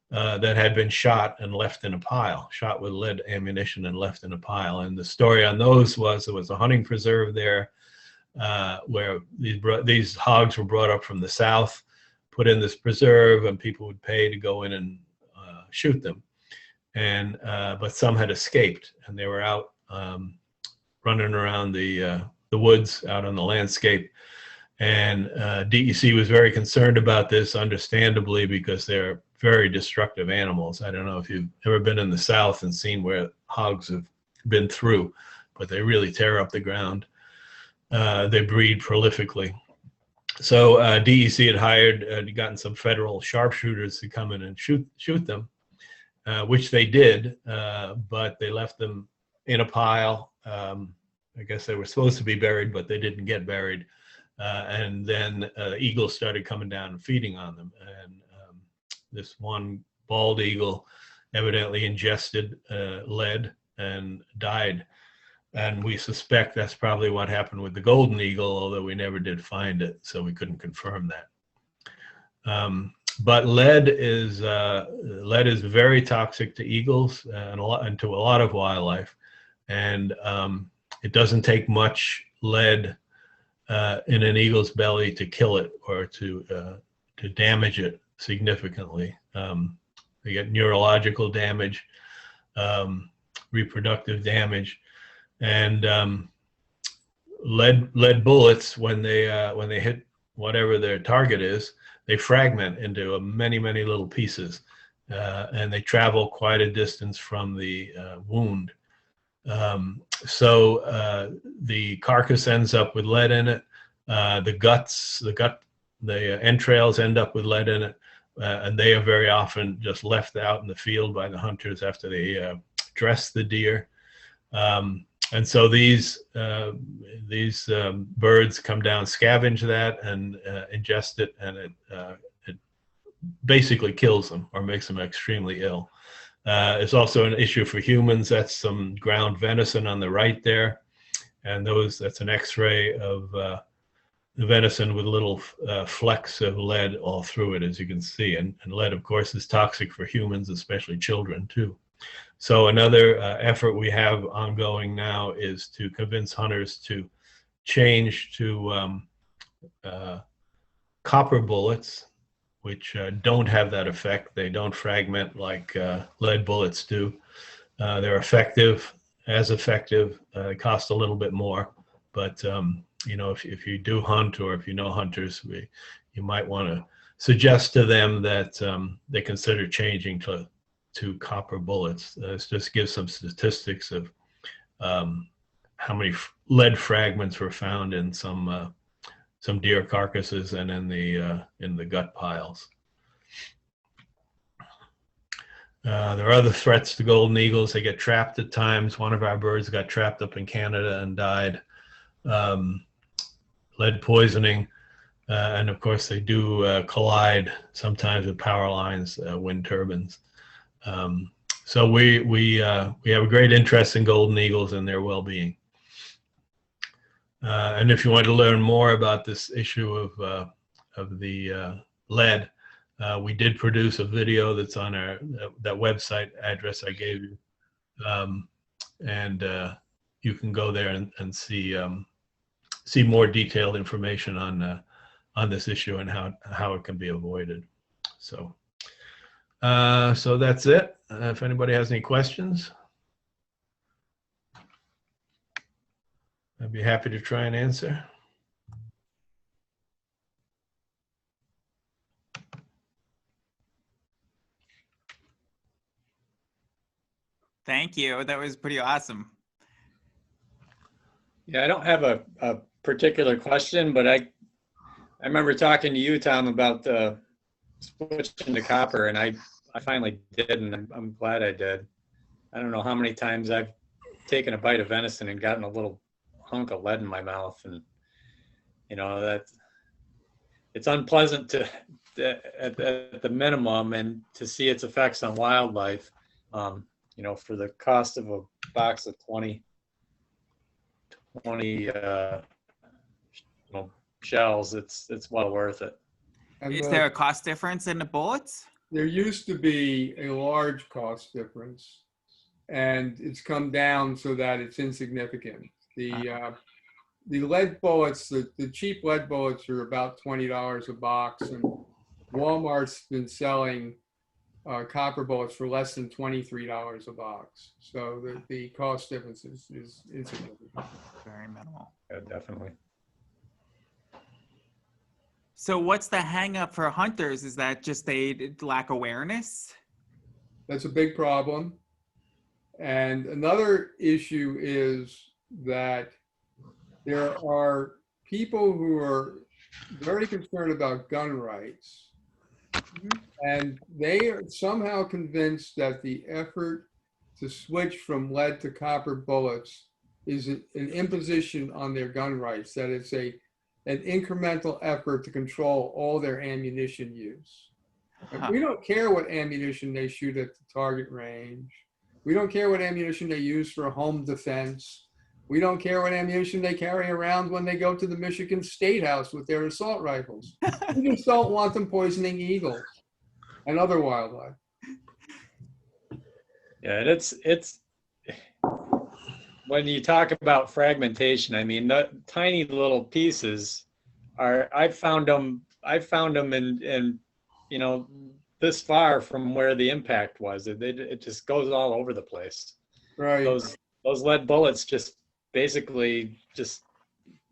that had been shot and left in a pile, shot with lead ammunition and left in a pile. And the story on those was there was a hunting preserve there where these hogs were brought up from the south, put in this preserve, and people would pay to go in and shoot them. And but some had escaped, and they were out running around the woods out on the landscape. And DEC was very concerned about this, understandably, because they're very destructive animals. I don't know if you've ever been in the South and seen where hogs have been through, but they really tear up the ground. They breed prolifically. So DEC had gotten some federal sharpshooters to come in and shoot them, which they did, but they left them in a pile. I guess they were supposed to be buried, but they didn't get buried. And then eagles started coming down and feeding on them. And this one bald eagle evidently ingested lead and died. And we suspect that's probably what happened with the golden eagle, although we never did find it, so we couldn't confirm that. But lead is very toxic to eagles and to a lot of wildlife. And it doesn't take much lead in an eagle's belly to kill it or to damage it significantly. They get neurological damage, reproductive damage, and lead bullets, when they hit whatever their target is, they fragment into many little pieces, and they travel quite a distance from the wound. So the carcass ends up with lead in it. The entrails end up with lead in it, and they are very often just left out in the field by the hunters after they dress the deer. And so these birds come down, scavenge that, and ingest it, and it basically kills them or makes them extremely ill. It's also an issue for humans. That's some ground venison on the right there, and that's an X-ray of the venison with little flecks of lead all through it, as you can see. And lead, of course, is toxic for humans, especially children too. So another effort we have ongoing now is to convince hunters to change to copper bullets, which don't have that effect. They don't fragment like lead bullets do. They're effective, they cost a little bit more, but if you do hunt, or if you know hunters, you might want to suggest to them that they consider changing to copper bullets. This just gives some statistics of how many lead fragments were found in some deer carcasses and in the gut piles. There are other threats to golden eagles. They get trapped at times. One of our birds got trapped up in Canada and died. Lead poisoning, and of course they do collide sometimes with power lines, wind turbines. So we have a great interest in golden eagles and their well-being. And if you want to learn more about this issue of the lead, we did produce a video that's on that website address I gave you, and you can go there and see more detailed information on this issue and how it can be avoided. So that's it. If anybody has any questions, I'd be happy to try and answer. Thank you. That was pretty awesome. Yeah, I don't have a particular question, but I remember talking to you, Tom, about switching to copper, and I finally did, and I'm glad I did. I don't know how many times I've taken a bite of venison and gotten a little hunk of lead in my mouth, and that it's unpleasant at the minimum, and to see its effects on wildlife. For the cost of a box of 20 shells, it's well worth it. And Is there a cost difference in the bullets? there used to be a large cost difference, and it's come down so that it's insignificant. The lead bullets, the cheap lead bullets are about $20 a box, and Walmart's been selling copper bullets for less than $23 a box. So the cost difference is insignificant. Very minimal. Yeah, definitely. So what's the hang up for hunters? Is that just they lack awareness? That's a big problem. And another issue is that there are people who are very concerned about gun rights, and they are somehow convinced that the effort to switch from lead to copper bullets is an imposition on their gun rights, that it's an incremental effort to control all their ammunition use. And we don't care what ammunition they shoot at the target range. We don't care what ammunition they use for home defense. We don't care what ammunition they carry around when they go to the Michigan State House with their assault rifles. We just don't want them poisoning eagles and other wildlife. Yeah, and it's when you talk about fragmentation, I mean, the tiny little pieces I've found them in this far from where the impact was. It just goes all over the place. Right. Those lead bullets just basically just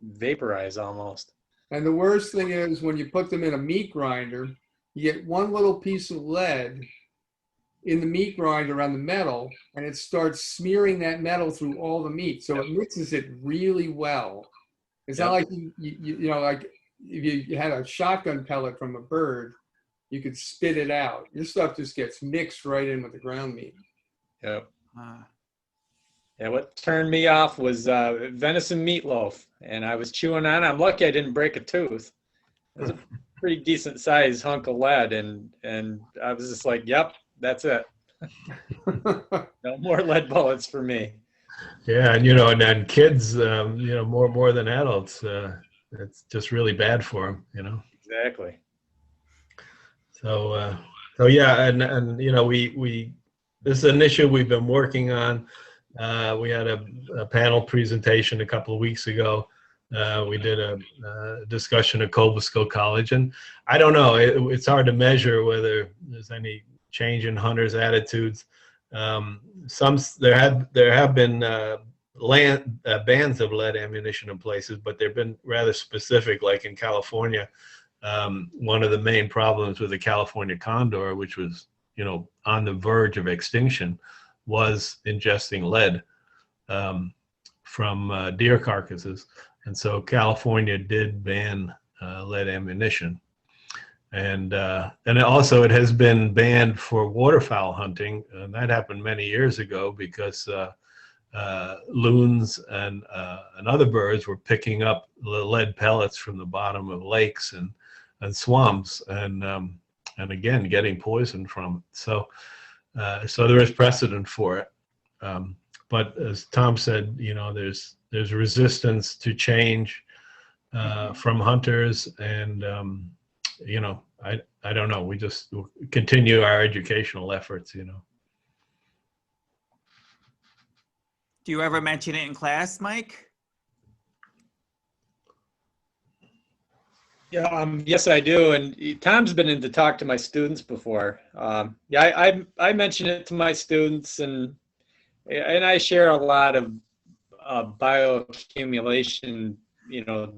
vaporize almost. And the worst thing is when you put them in a meat grinder, you get one little piece of lead in the meat grinder on the metal, and it starts smearing that metal through all the meat. So it mixes it really well. It's not like like if you had a shotgun pellet from a bird, you could spit it out. Your stuff just gets mixed right in with the ground meat. Yep. Yeah, what turned me off was venison meatloaf, and I was chewing on it. I'm lucky I didn't break a tooth. It was a pretty decent sized hunk of lead, and I was just like, yep, that's it. No more lead bullets for me. Yeah, and then kids, more than adults, it's just really bad for them, Exactly. So yeah, and we this is an issue we've been working on. We had a panel presentation a couple of weeks ago. We did a discussion at Cobleskill College, and I don't know, it's hard to measure whether there's any change in hunters' attitudes. There have been bans of lead ammunition in places, but they've been rather specific. Like in California, one of the main problems with the California condor, which was on the verge of extinction, was ingesting lead from deer carcasses, and so California did ban lead ammunition. And it has been banned for waterfowl hunting, and that happened many years ago because loons and other birds were picking up the lead pellets from the bottom of lakes and swamps, and again getting poisoned from it. So there is precedent for it. But as Tom said, there's resistance to change from hunters, and I don't know. We just continue our educational efforts. Do you ever mention it in class, Mike? Yeah, yes, I do. And Tom's been in to talk to my students before. I mention it to my students, and I share a lot of bioaccumulation,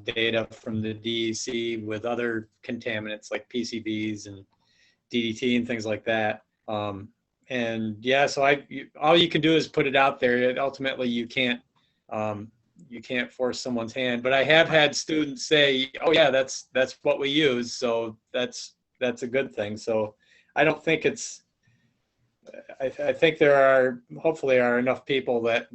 data from the DEC with other contaminants like PCBs and DDT and things like that. And yeah, so all you can do is put it out there. Ultimately, you can't force someone's hand. But I have had students say, "Oh yeah, that's what we use, so that's a good thing." So I don't think it's. I think there hopefully are enough people that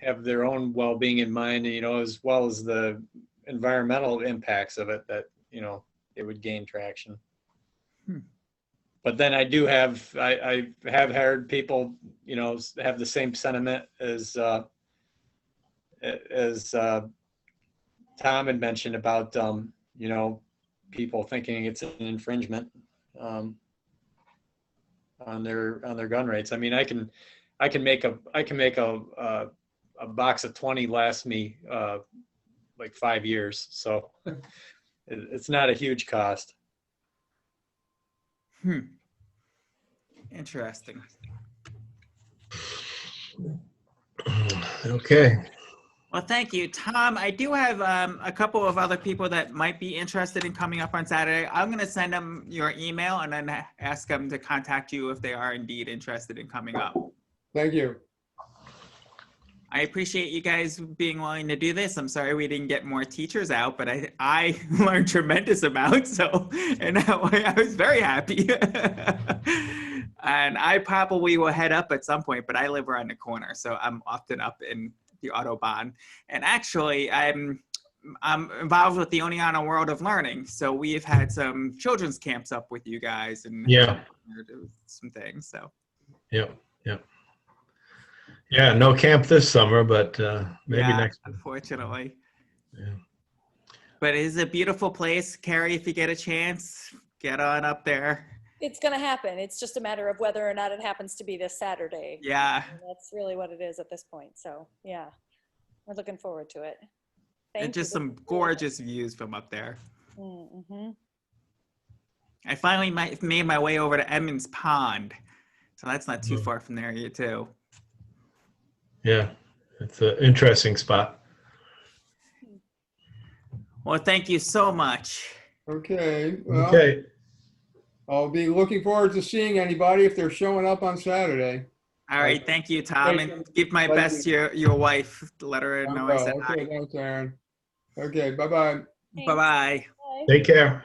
have their own well-being in mind, you know, as well as the environmental impacts of it, that, you know, it would gain traction. But then I have heard people, you know, have the same sentiment as Tom had mentioned about, you know, people thinking it's an infringement on their gun rates. I mean, I can make a box of 20 last me like 5 years, so it's not a huge cost. Interesting. Okay. Well, thank you, Tom. I do have a couple of other people that might be interested in coming up on Saturday. I'm going to send them your email and then ask them to contact you if they are indeed interested in coming up. Thank you. I appreciate you guys being willing to do this. I'm sorry we didn't get more teachers out, but I learned tremendous amounts. So in that way, I was very happy. And I probably will head up at some point, but I live around the corner, so I'm often up in the Audubon. And actually, I'm involved with the Oneonta World of Learning. So we've had some children's camps up with you guys and some things. So yeah. Yeah, no camp this summer, but maybe next one. Unfortunately. Yeah. But it is a beautiful place. Carrie, if you get a chance, get on up there. It's going to happen. It's just a matter of whether or not it happens to be this Saturday. Yeah. And that's really what it is at this point. So yeah, we're looking forward to it. Thank And just you. some gorgeous views from up there. Mm-hmm. I finally made my way over to Emmons Pond. So that's not too far from there yet too. Yeah, it's an interesting spot. Well, thank you so much. Okay. Well, Okay. I'll be looking forward to seeing anybody if they're showing up on Saturday. All right. Thank you, Tom. Thank And give my Thank best to your wife. Let her know I said Okay, hi. thanks, Aaron. Okay, bye-bye. Bye-bye. Bye. Take care.